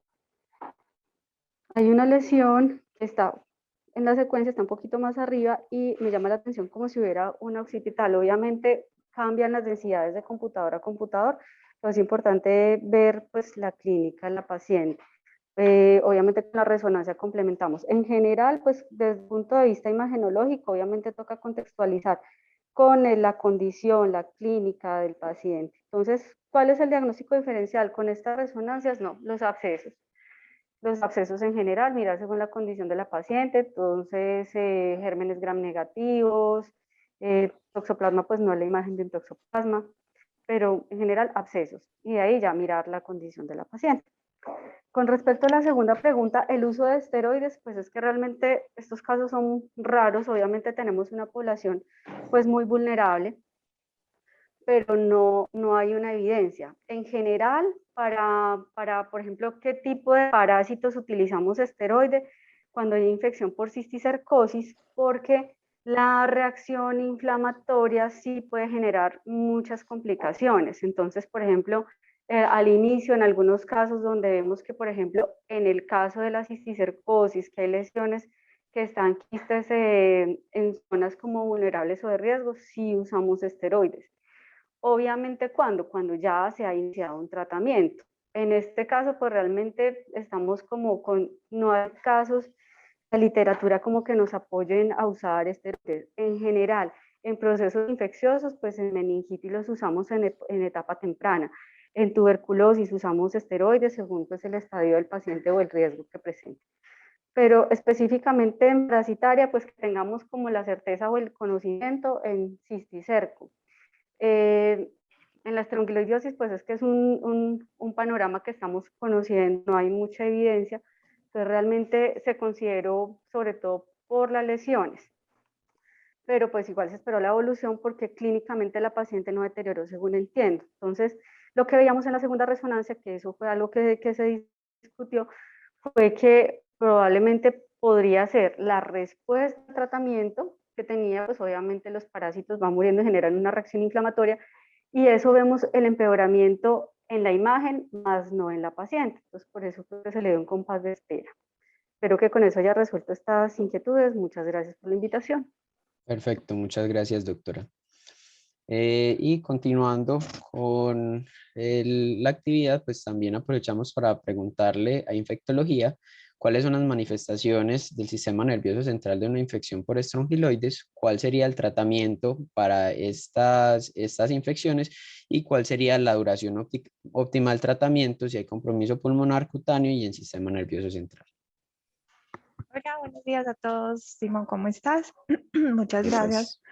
Hay una lesión que está en la secuencia, está un poquito más arriba y me llama la atención como si hubiera una occipital. Obviamente cambian las densidades de computador a computador, pero es importante ver pues la clínica en la paciente. Obviamente con la resonancia complementamos. En general, pues desde el punto de vista imagenológico, obviamente toca contextualizar con la condición, la clínica del paciente. Entonces, ¿cuál es el diagnóstico diferencial? Con estas resonancias, no, los abscesos. Los abscesos en general, mirar según la condición de la paciente, entonces gérmenes gram negativos, toxoplasma, pues no es la imagen de un toxoplasma, pero en general abscesos, y de ahí ya mirar la condición de la paciente. Con respecto a la segunda pregunta, el uso de esteroides, pues es que realmente estos casos son raros, obviamente tenemos una población pues muy vulnerable, pero no hay una evidencia. En general, por ejemplo, qué tipo de parásitos utilizamos esteroides cuando hay infección por cisticercosis, porque la reacción inflamatoria sí puede generar muchas complicaciones. Entonces, por ejemplo, al inicio, en algunos casos donde vemos que, por ejemplo, en el caso de la cisticercosis, que hay lesiones que están quistes en zonas como vulnerables o de riesgo, sí usamos esteroides. Obviamente, cuando ya se ha iniciado un tratamiento. En este caso, pues realmente estamos como no hay casos de literatura como que nos apoyen a usar esteroides. En general, en procesos infecciosos, pues en meningitis los usamos en etapa temprana. En tuberculosis usamos esteroides según pues el estadio del paciente o el riesgo que presente. Pero específicamente en parasitaria, pues que tengamos como la certeza o el conocimiento en cisticerco. En la estrongiloidosis, pues es que es un panorama que estamos conociendo, no hay mucha evidencia, entonces realmente se consideró sobre todo por las lesiones, pero pues igual se esperó la evolución porque clínicamente la paciente no deterioró según entiendo. Entonces, lo que veíamos en la segunda resonancia, que eso fue algo que se discutió, fue que probablemente podría ser la respuesta al tratamiento que tenía, pues obviamente los parásitos van muriendo, generan una reacción inflamatoria, y eso vemos el empeoramiento en la imagen, más no en la paciente. Entonces, por eso se le dio un compás de espera. Espero que con eso haya resuelto estas inquietudes. Muchas gracias por la invitación. Perfecto, muchas gracias, doctora. Y continuando con la actividad, pues también aprovechamos para preguntarle a infectología cuáles son las manifestaciones del sistema nervioso central de una infección por estrongiloides, cuál sería el tratamiento para estas infecciones y cuál sería la duración óptima del tratamiento si hay compromiso pulmonar cutáneo y en sistema nervioso central. Hola, buenos días a todos. Simón, ¿cómo estás? Muchas Pues, gracias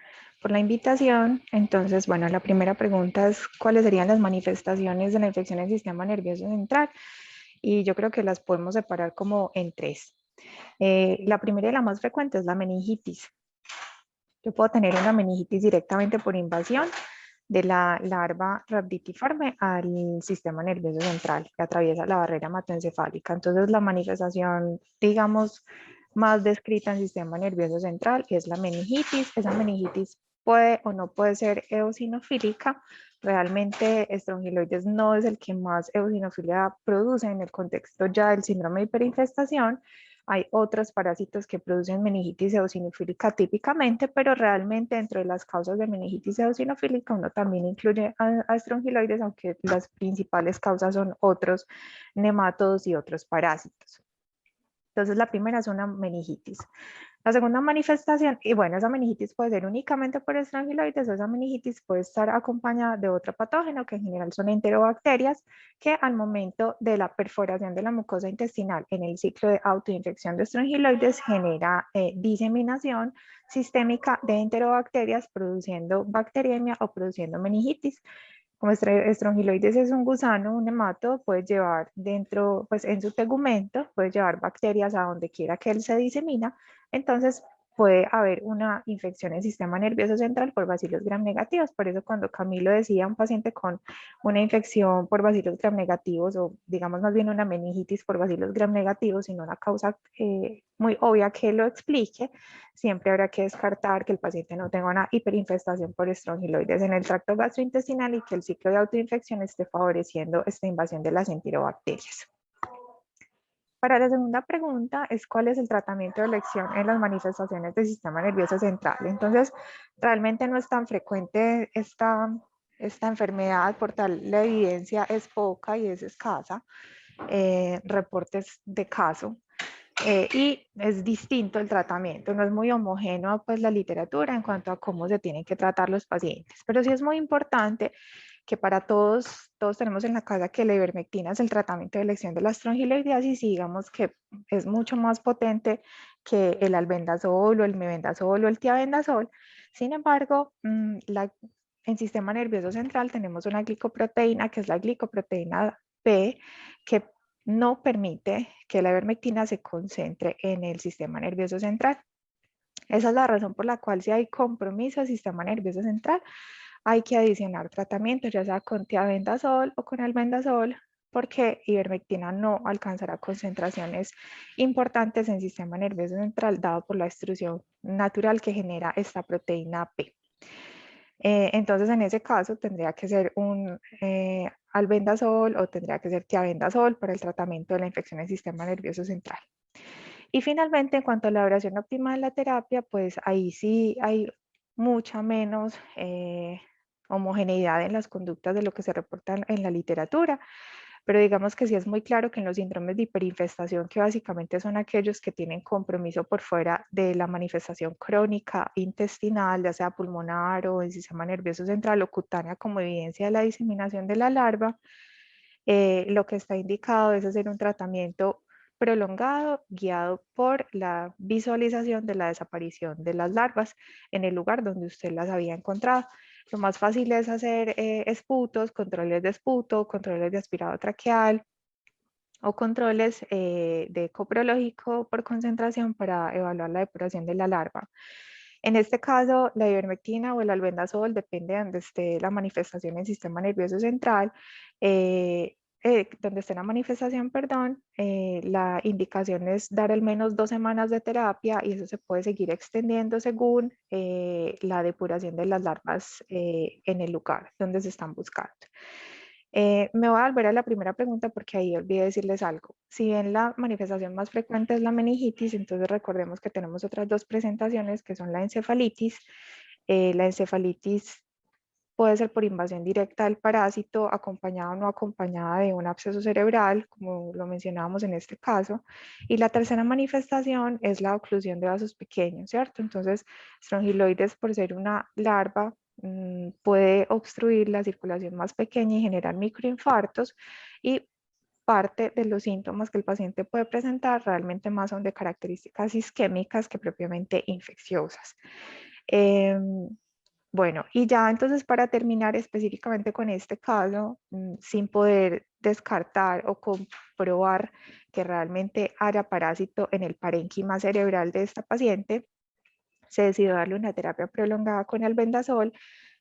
por la invitación. Entonces, bueno, la primera pregunta es ¿cuáles serían las manifestaciones de la infección del sistema nervioso central? Y yo creo que las podemos separar como en tres. La primera y la más frecuente es la meningitis. Yo puedo tener una meningitis directamente por invasión de la larva rhabditiforme al sistema nervioso central, que atraviesa la barrera hematoencefálica. Entonces, la manifestación, digamos, más descrita en sistema nervioso central es la meningitis. Esa meningitis puede o no puede ser eosinofílica. Realmente, estrongiloides no es el que más eosinofilia produce en el contexto ya del síndrome de hiperinfestación. Hay otros parásitos que producen meningitis eosinofílica típicamente, pero realmente dentro de las causas de meningitis eosinofílica uno también incluye a estrongiloides, aunque las principales causas son otros nematodos y otros parásitos. Entonces la primera es una meningitis. La segunda manifestación, y bueno, esa meningitis puede ser únicamente por estrongiloides o esa meningitis puede estar acompañada de otro patógeno que en general son enterobacterias que al momento de la perforación de la mucosa intestinal en el ciclo de autoinfección de estrongiloides genera diseminación sistémica de enterobacterias produciendo bacteriemia o produciendo meningitis. Como estrongiloides es un gusano, un nemato, puede llevar dentro, pues en su tegumento, puede llevar bacterias a donde quiera que él se disemina. Entonces puede haber una infección en el sistema nervioso central por bacilos gram negativos. Por eso cuando Camilo decía un paciente con una infección por bacilos gram negativos o digamos más bien una meningitis por bacilos gram negativos, sino una causa muy obvia que lo explique, siempre habrá que descartar que el paciente no tenga una hiperinfestación por estrongiloides en el tracto gastrointestinal y que el ciclo de autoinfección esté favoreciendo esta invasión de las enterobacterias. Para la segunda pregunta es cuál es el tratamiento de elección en las manifestaciones del sistema nervioso central. Entonces, realmente no es tan frecuente esta enfermedad, por tal la evidencia es poca y es escasa, reportes de caso. Y es distinto el tratamiento, no es muy homogéneo pues la literatura en cuanto a cómo se tienen que tratar los pacientes, pero sí es muy importante que para todos tenemos en la casa que la ivermectina es el tratamiento de elección de la estrongiloidiasis y digamos que es mucho más potente que el albendazol o el mebendazol o el tiabendazol. Sin embargo, en sistema nervioso central tenemos una glicoproteína que es la glicoproteína B que no permite que la ivermectina se concentre en el sistema nervioso central. Esa es la razón por la cual si hay compromiso del sistema nervioso central, hay que adicionar tratamiento, ya sea con tiabendazol o con albendazol, porque ivermectina no alcanzará concentraciones importantes en el sistema nervioso central, dado por la destrucción natural que genera esta proteína P. Entonces, en ese caso, tendría que ser un albendazol o tendría que ser tiabendazol para el tratamiento de la infección del sistema nervioso central. Y finalmente, en cuanto a la duración óptima de la terapia, pues ahí sí hay mucha menos homogeneidad en las conductas de lo que se reporta en la literatura, pero digamos que sí es muy claro que en los síndromes de hiperinfestación, que básicamente son aquellos que tienen compromiso por fuera de la manifestación crónica intestinal, ya sea pulmonar o en sistema nervioso central o cutánea como evidencia de la diseminación de la larva, lo que está indicado es hacer un tratamiento prolongado guiado por la visualización de la desaparición de las larvas en el lugar donde usted las había encontrado. Lo más fácil es hacer esputos, controles de esputo, controles de aspirado traqueal o controles de eco prológico por concentración para evaluar la depuración de la larva. En este caso, la ivermectina o el albendazol, depende de donde esté la manifestación en el sistema nervioso central, donde esté la manifestación, perdón, la indicación es dar al menos 2 semanas de terapia y eso se puede seguir extendiendo según la depuración de las larvas en el lugar donde se están buscando. Me voy a volver a la primera pregunta porque ahí olvidé decirles algo. Si bien la manifestación más frecuente es la meningitis, entonces recordemos que tenemos otras 2 presentaciones que son la encefalitis. La encefalitis puede ser por invasión directa del parásito, acompañada o no acompañada de un absceso cerebral, como lo mencionábamos en este caso. Y la tercera manifestación es la oclusión de vasos pequeños, ¿cierto? Entonces, estrongiloides, por ser una larva, puede obstruir la circulación más pequeña y generar microinfartos, y parte de los síntomas que el paciente puede presentar realmente más son de características isquémicas que propiamente infecciosas. Bueno, y ya entonces para terminar específicamente con este caso, sin poder descartar o comprobar que realmente haya parásito en el parénquima cerebral de esta paciente, se decidió darle una terapia prolongada con albendazol.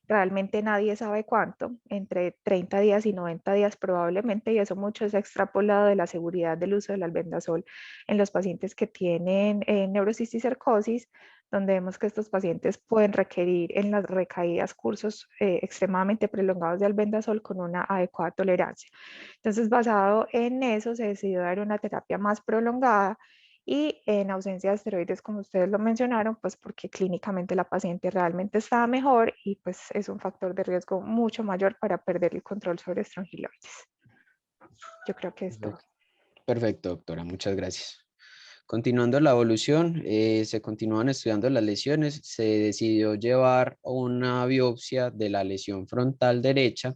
Realmente nadie sabe cuánto, entre 30 días y 90 días probablemente, y eso mucho es extrapolado de la seguridad del uso del albendazol en los pacientes que tienen neurocisticercosis, donde vemos que estos pacientes pueden requerir en las recaídas cursos extremadamente prolongados de albendazol con una adecuada tolerancia. Entonces, basado en eso, se decidió dar una terapia más prolongada y en ausencia de esteroides, como ustedes lo mencionaron, pues porque clínicamente la paciente realmente estaba mejor y pues es un factor de riesgo mucho mayor para perder el control sobre estrongiloides. Yo creo que es todo. Perfecto, doctora, muchas gracias. Continuando la evolución, se continúan estudiando las lesiones, se decidió llevar una biopsia de la lesión frontal derecha,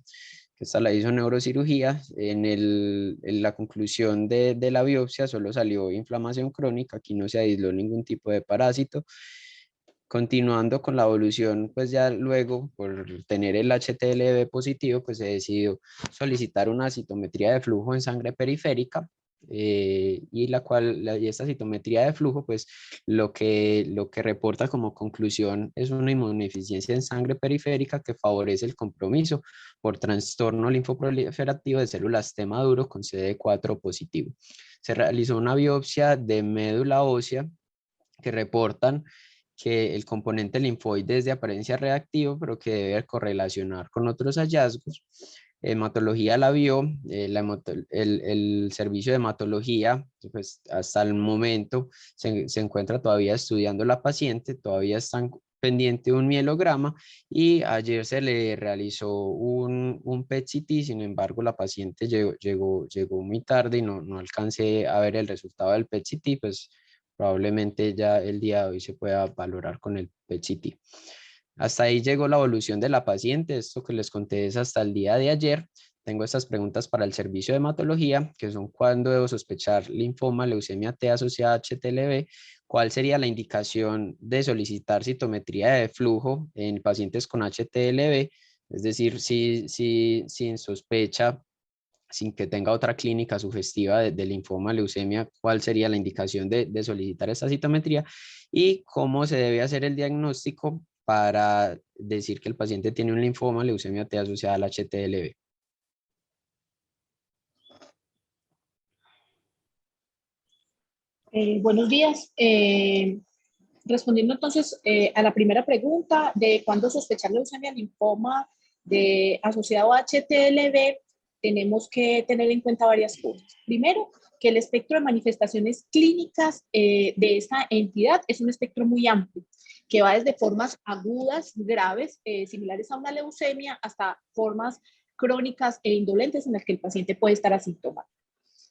que esta la hizo neurocirugía. En la conclusión de la biopsia solo salió inflamación crónica, aquí no se aisló ningún tipo de parásito. Continuando con la evolución, pues ya luego, por tener el HTLV positivo, pues se decidió solicitar una citometría de flujo en sangre periférica, y esta citometría de flujo, pues lo que reporta como conclusión es una inmunodeficiencia en sangre periférica que favorece el compromiso por trastorno linfoproliferativo de células T maduro con CD4 positivo. Se realizó una biopsia de médula ósea que reportan que el componente linfoide es de apariencia reactivo, pero que debe correlacionar con otros hallazgos. Hematología la vio, el servicio de hematología, pues hasta el momento se encuentra todavía estudiando la paciente, todavía están pendiente de un mielograma, y ayer se le realizó un PET-CT. Sin embargo, la paciente llegó muy tarde y no alcancé a ver el resultado del PET-CT, pues probablemente ya el día de hoy se pueda valorar con el PET-CT. Hasta ahí llegó la evolución de la paciente. Esto que les conté es hasta el día de ayer. Tengo estas preguntas para el servicio de hematología, que son: ¿cuándo debo sospechar linfoma, leucemia T asociada a HTLV? ¿Cuál sería la indicación de solicitar citometría de flujo en pacientes con HTLV? Es decir, si sin sospecha, sin que tenga otra clínica sugestiva de linfoma, leucemia, ¿cuál sería la indicación de solicitar esta citometría? Y cómo se debe hacer el diagnóstico para decir que el paciente tiene un linfoma, leucemia T asociada al HTLV. Buenos días. Respondiendo entonces a la primera pregunta de cuándo sospechar leucemia linfoma asociado a HTLV, tenemos que tener en cuenta varias cosas. Primero, que el espectro de manifestaciones clínicas de esta entidad es un espectro muy amplio, que va desde formas agudas, graves, similares a una leucemia, hasta formas crónicas e indolentes en las que el paciente puede estar asintomático.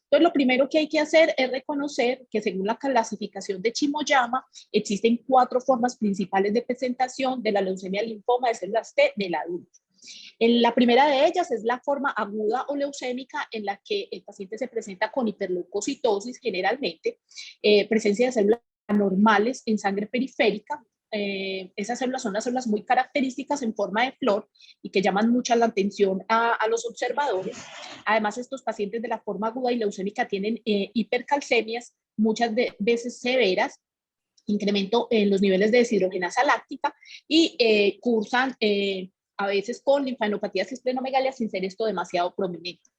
Entonces, lo primero que hay que hacer es reconocer que según la clasificación de Chimoyama, existen 4 formas principales de presentación de la leucemia linfoma de células T del adulto. La primera de ellas es la forma aguda o leucémica, en la que el paciente se presenta con hiperleucocitosis generalmente, presencia de células anormales en sangre periférica. Esas células son las células muy características en forma de flor y que llaman mucha la atención a los observadores. Además, estos pacientes de la forma aguda y leucémica tienen hipercalcemias, muchas veces severas, incremento en los niveles de deshidrogenasa láctica y cursan a veces con linfadenopatías y esplenomegalia sin ser esto demasiado prominente.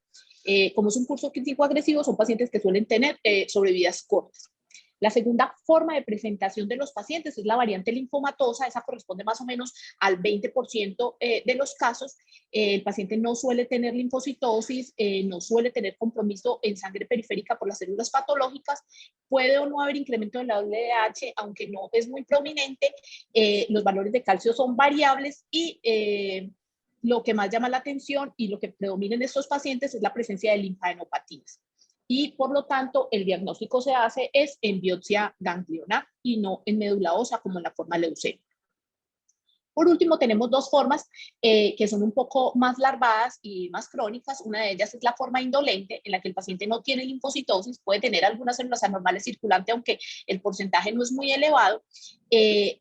Como es un curso clínico agresivo, son pacientes que suelen tener sobrevidas cortas. La segunda forma de presentación de los pacientes es la variante linfomatosa. Esa corresponde más o menos al 20% de los casos. El paciente no suele tener linfocitosis, no suele tener compromiso en sangre periférica por las células patológicas. Puede o no haber incremento de la LDH, aunque no es muy prominente. Los valores de calcio son variables y lo que más llama la atención y lo que predomina en estos pacientes es la presencia de linfadenopatías. Y por lo tanto, el diagnóstico se hace es en biopsia ganglionar y no en médula ósea como en la forma leucémica. Por último, tenemos 2 formas que son un poco más larvadas y más crónicas. Una de ellas es la forma indolente, en la que el paciente no tiene linfocitosis, puede tener algunas células anormales circulantes, aunque el porcentaje no es muy elevado.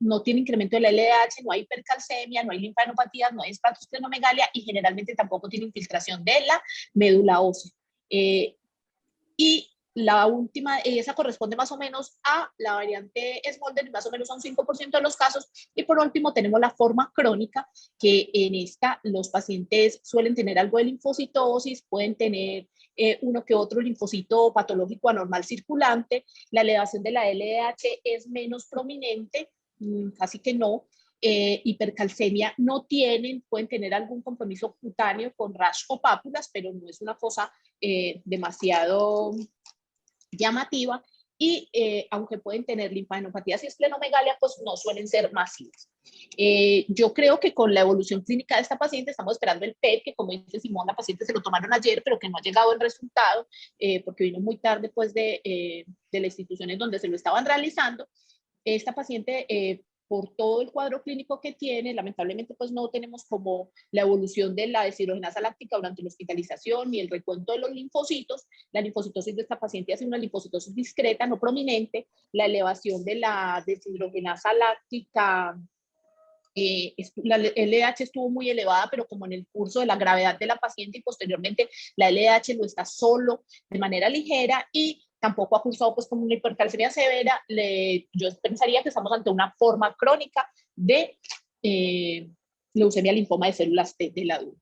No tiene incremento de la LDH, no hay hipercalcemia, no hay linfadenopatías, no hay espasmoplemomegalia y generalmente tampoco tiene infiltración de la médula ósea. Y la última, esa corresponde más o menos a la variante Smolder, más o menos a un 5% de los casos. Y por último tenemos la forma crónica, que en esta los pacientes suelen tener algo de linfocitosis, pueden tener uno que otro linfocito patológico anormal circulante. La elevación de la LDH es menos prominente, casi que no. Hipercalcemia no tienen, pueden tener algún compromiso cutáneo con rash o pápulas, pero no es una cosa demasiado llamativa. Y aunque pueden tener linfadenopatías y esplenomegalia, pues no suelen ser masivas. Yo creo que con la evolución clínica de esta paciente estamos esperando el PET, que como dice Simón, la paciente se lo tomaron ayer, pero que no ha llegado el resultado, porque vino muy tarde pues, de la institución en donde se lo estaban realizando. Esta paciente, por todo el cuadro clínico que tiene, lamentablemente pues no tenemos como la evolución de la deshidrogenasa láctica durante la hospitalización ni el recuento de los linfocitos. La linfocitosis de esta paciente ha sido una linfocitosis discreta, no prominente. La elevación de la deshidrogenasa láctica, la LDH estuvo muy elevada, pero como en el curso de la gravedad de la paciente y posteriormente la LDH lo está solo de manera ligera y tampoco ha cursado pues como una hipercalcemia severa. Yo pensaría que estamos ante una forma crónica de leucemia linfoma de células T del adulto.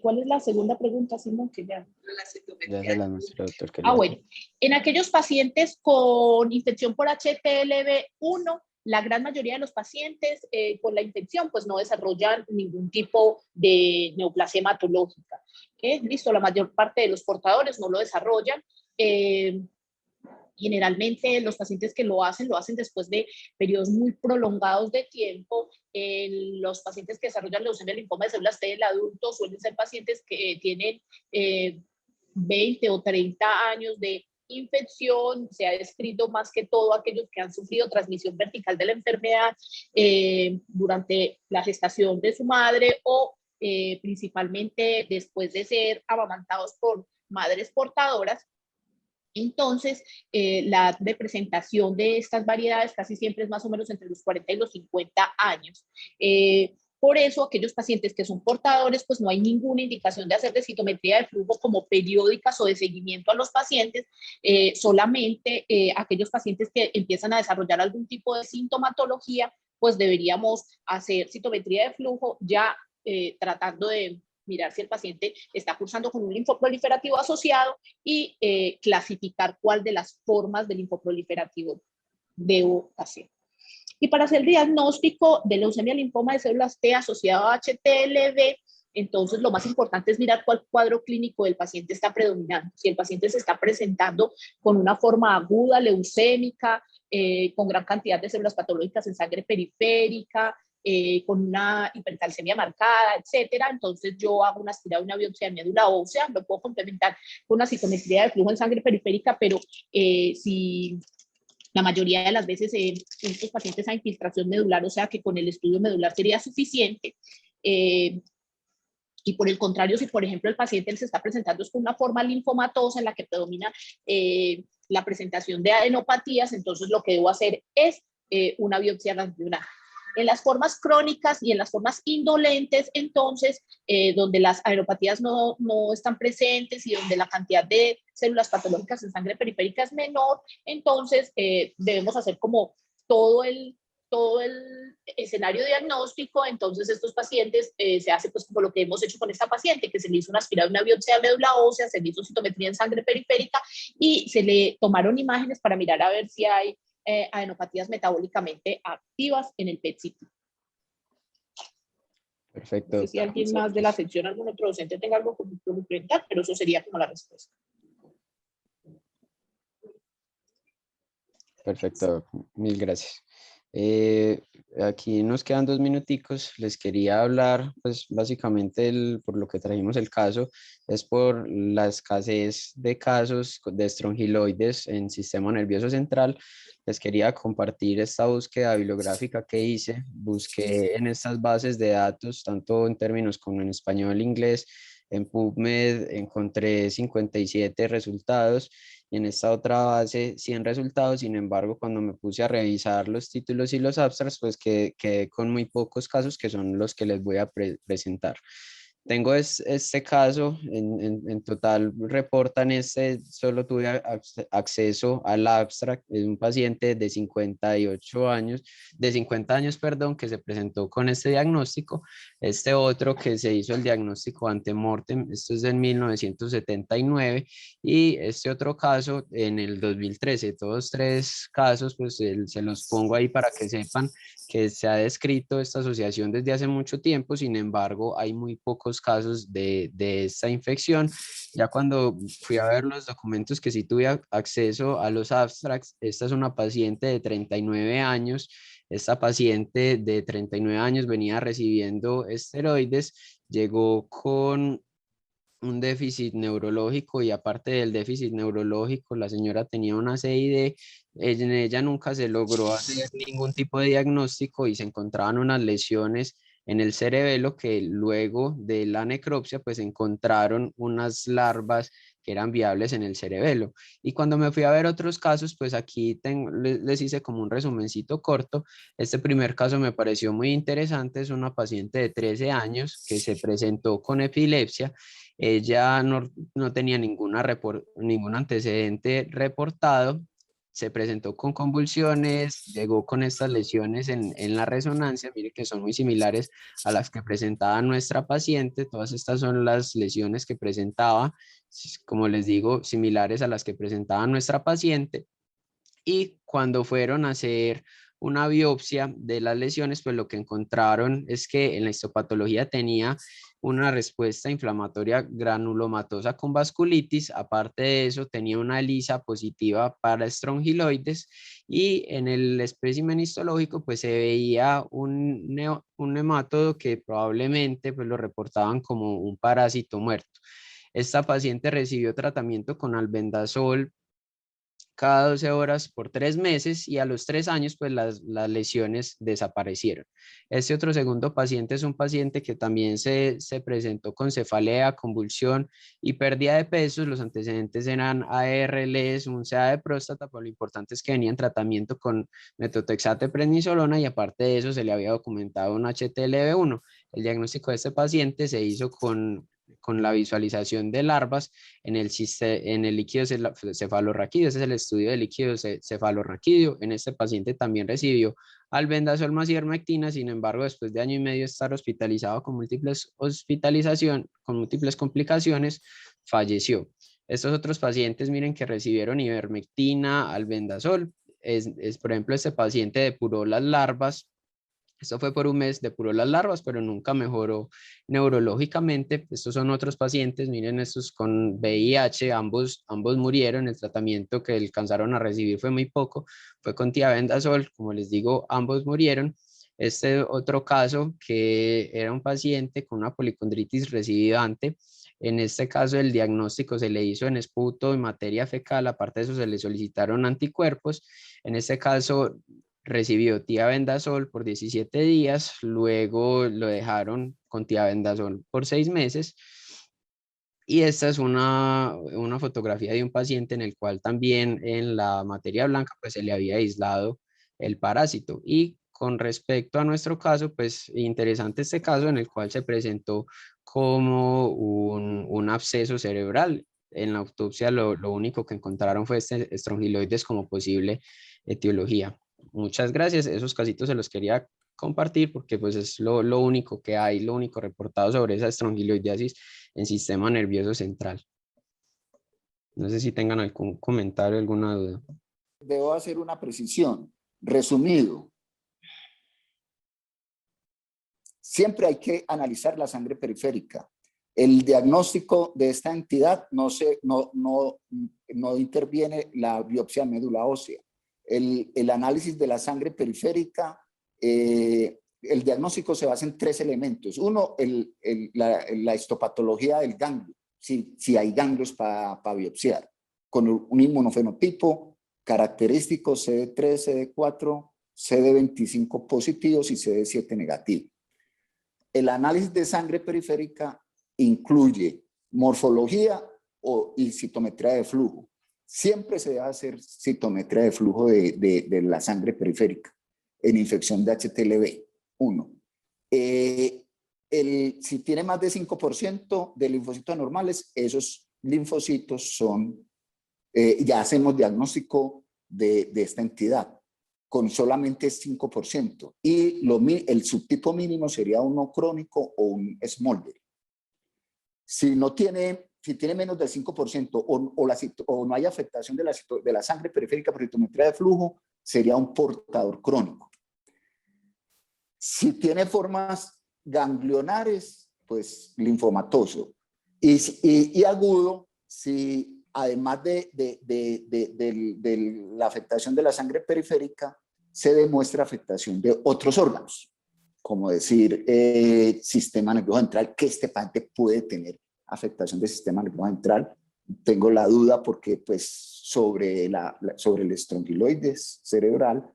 ¿Cuál es la segunda pregunta, Simón? Que ya se la mostré, doctor. Bueno. En aquellos pacientes con infección por HTLV1, la gran mayoría de los pacientes con la infección pues no desarrollan ningún tipo de neoplasia hematológica. Listo, la mayor parte de los portadores no lo desarrollan. Generalmente los pacientes que lo hacen después de periodos muy prolongados de tiempo. Los pacientes que desarrollan leucemia linfoma de células T del adulto suelen ser pacientes que tienen 20 o 30 años de infección, se ha descrito más que todo aquellos que han sufrido transmisión vertical de la enfermedad durante la gestación de su madre o principalmente después de ser amamantados por madres portadoras. Entonces, la edad de presentación de estas variedades casi siempre es más o menos entre los 40 y los 50 años. Por eso, aquellos pacientes que son portadores, pues no hay ninguna indicación de hacer densitometría de flujo como periódicas o de seguimiento a los pacientes, solamente aquellos pacientes que empiezan a desarrollar algún tipo de sintomatología, pues deberíamos hacer citometría de flujo ya tratando de mirar si el paciente está cursando con un linfoproliferativo asociado y clasificar cuál de las formas del linfoproliferativo debo hacer. Y para hacer el diagnóstico de leucemia linfoma de células T asociado a HTLV, entonces lo más importante es mirar cuál cuadro clínico del paciente está predominando. Si el paciente se está presentando con una forma aguda, leucémica, con gran cantidad de células patológicas en sangre periférica, con una hipercalcemia marcada, etcétera. Entonces yo hago una aspirada, una biopsia de médula ósea, lo puedo complementar con una citometría de flujo en sangre periférica, pero si la mayoría de las veces estos pacientes a infiltración medular, o sea que con el estudio medular sería suficiente. Y por el contrario, si por ejemplo el paciente se está presentando con una forma linfomatosa en la que predomina la presentación de adenopatías, entonces lo que debo hacer es una biopsia ganglionar. En las formas crónicas y en las formas indolentes, entonces, donde las adenopatías no están presentes y donde la cantidad de células patológicas en sangre periférica es menor, entonces debemos hacer como todo el escenario diagnóstico. Entonces estos pacientes se hace pues como lo que hemos hecho con esta paciente, que se le hizo una aspirada, una biopsia de médula ósea, se le hizo citometría en sangre periférica y se le tomaron imágenes para mirar a ver si hay adenopatías metabólicamente activas en el PET-CT. Perfecto. No sé si alguien más de la sección, algún otro docente tenga algo que complementar, pero eso sería como la respuesta. Perfecto, mil gracias. Aquí nos quedan 2 minuticos. Les quería hablar, pues básicamente por lo que trajimos el caso es por la escasez de casos de estrongiloides en sistema nervioso central. Les quería compartir esta búsqueda bibliográfica que hice. Busqué en estas bases de datos, tanto en términos como en español e inglés. En PubMed encontré 57 resultados y en esta otra base 100 resultados. Sin embargo, cuando me puse a revisar los títulos y los abstracts, pues quedé con muy pocos casos, que son los que les voy a presentar. Tengo este caso, en total reportan solo tuve acceso al abstract. Es un paciente de 58 años, de 50 años, perdón, que se presentó con este diagnóstico. Este otro que se hizo el diagnóstico ante-mortem, esto es en 1979, y este otro caso en el 2013. Todos 3 casos, pues se los pongo ahí para que sepan que se ha descrito esta asociación desde hace mucho tiempo. Sin embargo, hay muy pocos casos de esta infección. Ya cuando fui a ver los documentos que sí tuve acceso a los abstracts, esta es una paciente de 39 años. Esta paciente de 39 años venía recibiendo esteroides, llegó con un déficit neurológico, y aparte del déficit neurológico, la señora tenía una CID. En ella nunca se logró hacer ningún tipo de diagnóstico y se encontraban unas lesiones en el cerebelo que luego de la necropsia pues encontraron unas larvas que eran viables en el cerebelo. Y cuando me fui a ver otros casos, pues aquí les hice como un resumencito corto. Este primer caso me pareció muy interesante. Es una paciente de 13 años que se presentó con epilepsia. Ella no tenía ningún antecedente reportado. Se presentó con convulsiones, llegó con estas lesiones en la resonancia. Mire que son muy similares a las que presentaba nuestra paciente. Todas estas son las lesiones que presentaba, como les digo, similares a las que presentaba nuestra paciente. Y cuando fueron a hacer una biopsia de las lesiones, pues lo que encontraron es que en la histopatología tenía una respuesta inflamatoria granulomatosa con vasculitis. Aparte de eso, tenía una ELISA positiva para estrongiloides, y en el espécimen histológico pues se veía un nematodo que probablemente pues lo reportaban como un parásito muerto. Esta paciente recibió tratamiento con albendazol cada 12 horas por 3 meses y a los 3 años pues las lesiones desaparecieron. Este otro segundo paciente es un paciente que también se presentó con cefalea, convulsión y pérdida de peso. Los antecedentes eran ARLs, un CA de próstata, pero lo importante es que venía en tratamiento con metotrexate, prednisolona y aparte de eso se le había documentado un HTLV1. El diagnóstico de este paciente se hizo con la visualización de larvas en el líquido cefalorraquídeo. Ese es el estudio del líquido cefalorraquídeo. En este paciente también recibió albendazol más ivermectina, sin embargo, después de año y medio de estar hospitalizado con múltiples complicaciones, falleció. Estos otros pacientes, miren que recibieron ivermectina, albendazol. Por ejemplo, este paciente depuró las larvas. Esto fue por un mes, depuró las larvas, pero nunca mejoró neurológicamente. Estos son otros pacientes, miren, estos con VIH, ambos murieron. El tratamiento que alcanzaron a recibir fue muy poco, fue con tiabendazol, como les digo, ambos murieron. Este otro caso que era un paciente con una policondritis recidivante. En este caso el diagnóstico se le hizo en esputo y materia fecal, aparte de eso se le solicitaron anticuerpos. En este caso recibió tiabendazol por 17 días, luego lo dejaron con tiabendazol por 6 meses. Y esta es una fotografía de un paciente en el cual también en la materia blanca pues se le había aislado el parásito. Y con respecto a nuestro caso, pues interesante este caso en el cual se presentó como un absceso cerebral. En la autopsia lo único que encontraron fue estrongiloides como posible etiología. Muchas gracias. Esos casitos se los quería compartir porque pues es lo único que hay, lo único reportado sobre esa estrongiloidiasis en sistema nervioso central. No sé si tengan algún comentario, alguna duda. Debo hacer una precisión. Resumido, siempre hay que analizar la sangre periférica. El diagnóstico de esta entidad no interviene la biopsia de médula ósea. El análisis de la sangre periférica, el diagnóstico se basa en 3 elementos. Uno, la histopatología del ganglio, si hay ganglios para biopsiar, con un inmunofenotipo característico CD3, CD4, CD25 positivos y CD7 negativos. El análisis de sangre periférica incluye morfología y citometría de flujo. Siempre se debe hacer citometría de flujo de la sangre periférica en infección de HTLV. 1. Si tiene más de 5% de linfocitos anormales, esos linfocitos son, ya hacemos diagnóstico de esta entidad con solamente 5%. Y el subtipo mínimo sería uno crónico o un Smolder. Si tiene menos del 5% o no hay afectación de la sangre periférica por citometría de flujo, sería un portador crónico. Si tiene formas ganglionares, pues linfomatoso. Y agudo, si además de la afectación de la sangre periférica, se demuestra afectación de otros órganos, como decir sistema nervioso central, que este paciente puede tener afectación del sistema nervioso central. Tengo la duda porque pues sobre el estrongiloides cerebral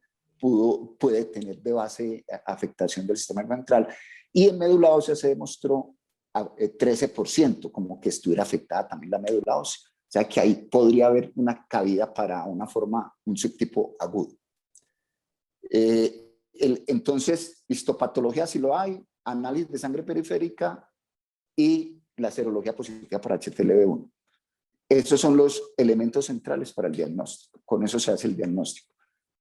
puede tener de base afectación del sistema nervioso central, y en médula ósea se demostró 13%, como que estuviera afectada también la médula ósea. O sea que ahí podría haber una cabida para un subtipo agudo. Entonces, histopatología sí lo hay, análisis de sangre periférica y la serología positiva para HTLV1. Estos son los elementos centrales para el diagnóstico. Con eso se hace el diagnóstico.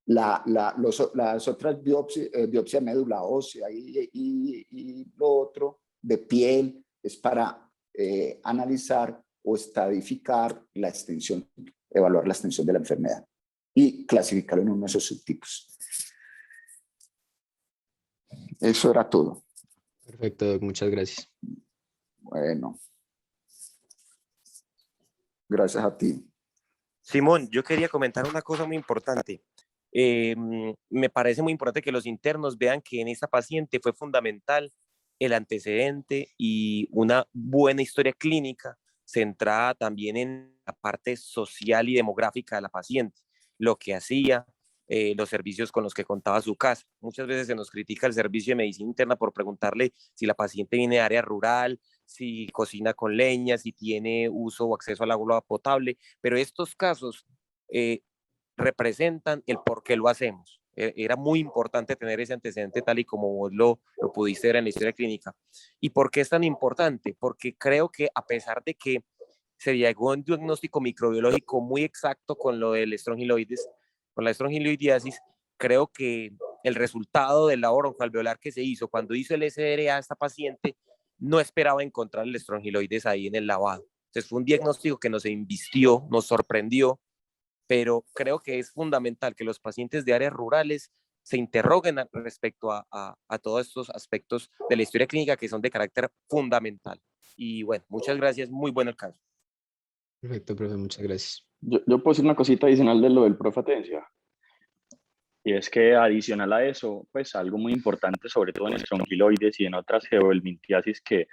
Las otras biopsia médula ósea y lo otro de piel es para analizar o estadificar la extensión, evaluar la extensión de la enfermedad y clasificarlo en uno de esos subtipos. Eso era todo. Perfecto, muchas gracias. Bueno. Gracias a ti. Simón, yo quería comentar una cosa muy importante. Me parece muy importante que los internos vean que en esta paciente fue fundamental el antecedente y una buena historia clínica centrada también en la parte social y demográfica de la paciente. lo que hacía, los servicios con los que contaba su casa. Muchas veces se nos critica el servicio de medicina interna por preguntarle si la paciente viene de área rural, si cocina con leña, si tiene uso o acceso al agua potable, pero estos casos representan el por qué lo hacemos. Era muy importante tener ese antecedente tal y como vos lo pudiste ver en la historia clínica. ¿Y por qué es tan importante? Porque creo que a pesar de que se llegó a un diagnóstico microbiológico muy exacto con lo del estrongiloides, con la estrongiloidiasis, creo que el resultado del labor oncoalveolar que se hizo cuando hizo el SDRA a esta paciente no esperaba encontrar el estrongiloides ahí en el lavado. Entonces fue un diagnóstico que nos invistió, nos sorprendió, pero creo que es fundamental que los pacientes de áreas rurales se interroguen respecto a todos estos aspectos de la historia clínica que son de carácter fundamental. Y bueno, muchas gracias, muy bueno el caso. Perfecto, profe, muchas gracias. Yo puedo decir una cosita adicional de lo del profe Atencia. Y es que adicional a eso, pues algo muy importante, sobre todo en estrongiloides y en otras geohelminthiasis, que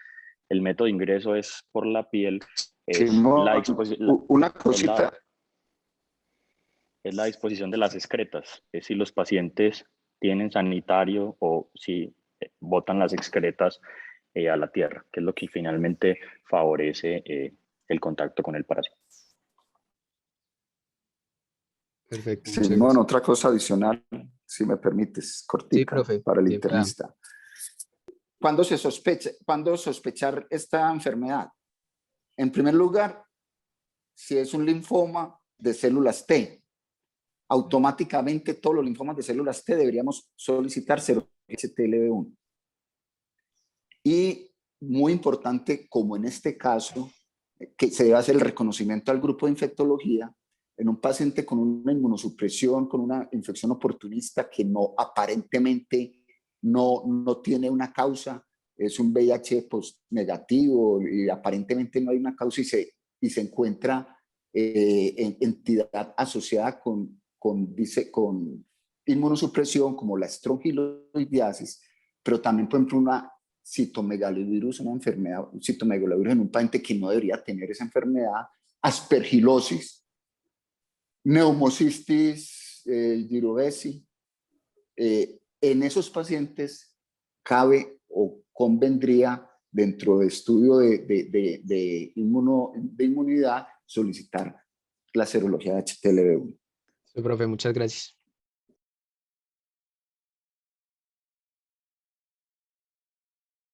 el método de ingreso es por la piel, es la exposición. Una cosita. Es la disposición de las excretas, es si los pacientes tienen sanitario o si botan las excretas a la tierra, que es lo que finalmente favorece el contacto con el parásito. Perfecto. Simón, otra cosa adicional, si me permites, cortica, sí, profe, para el internista. ¿Cuándo sospechar esta enfermedad? En primer lugar, si es un linfoma de células T, automáticamente todos los linfomas de células T deberíamos solicitar HTLV1. Y muy importante, como en este caso, que se debe hacer el reconocimiento al grupo de infectología en un paciente con una inmunosupresión, con una infección oportunista que no aparentemente no tiene una causa, es un VIH negativo y aparentemente no hay una causa y se encuentra entidad asociada con inmunosupresión como la estrongiloidiasis, pero también, por ejemplo, una citomegalovirus, una enfermedad, un citomegalovirus en un paciente que no debería tener esa enfermedad, aspergilosis, neumocistis girovesi. En esos pacientes cabe o convendría dentro de estudio de inmunidad solicitar la serología de HTLV1. Sí, profe, muchas gracias.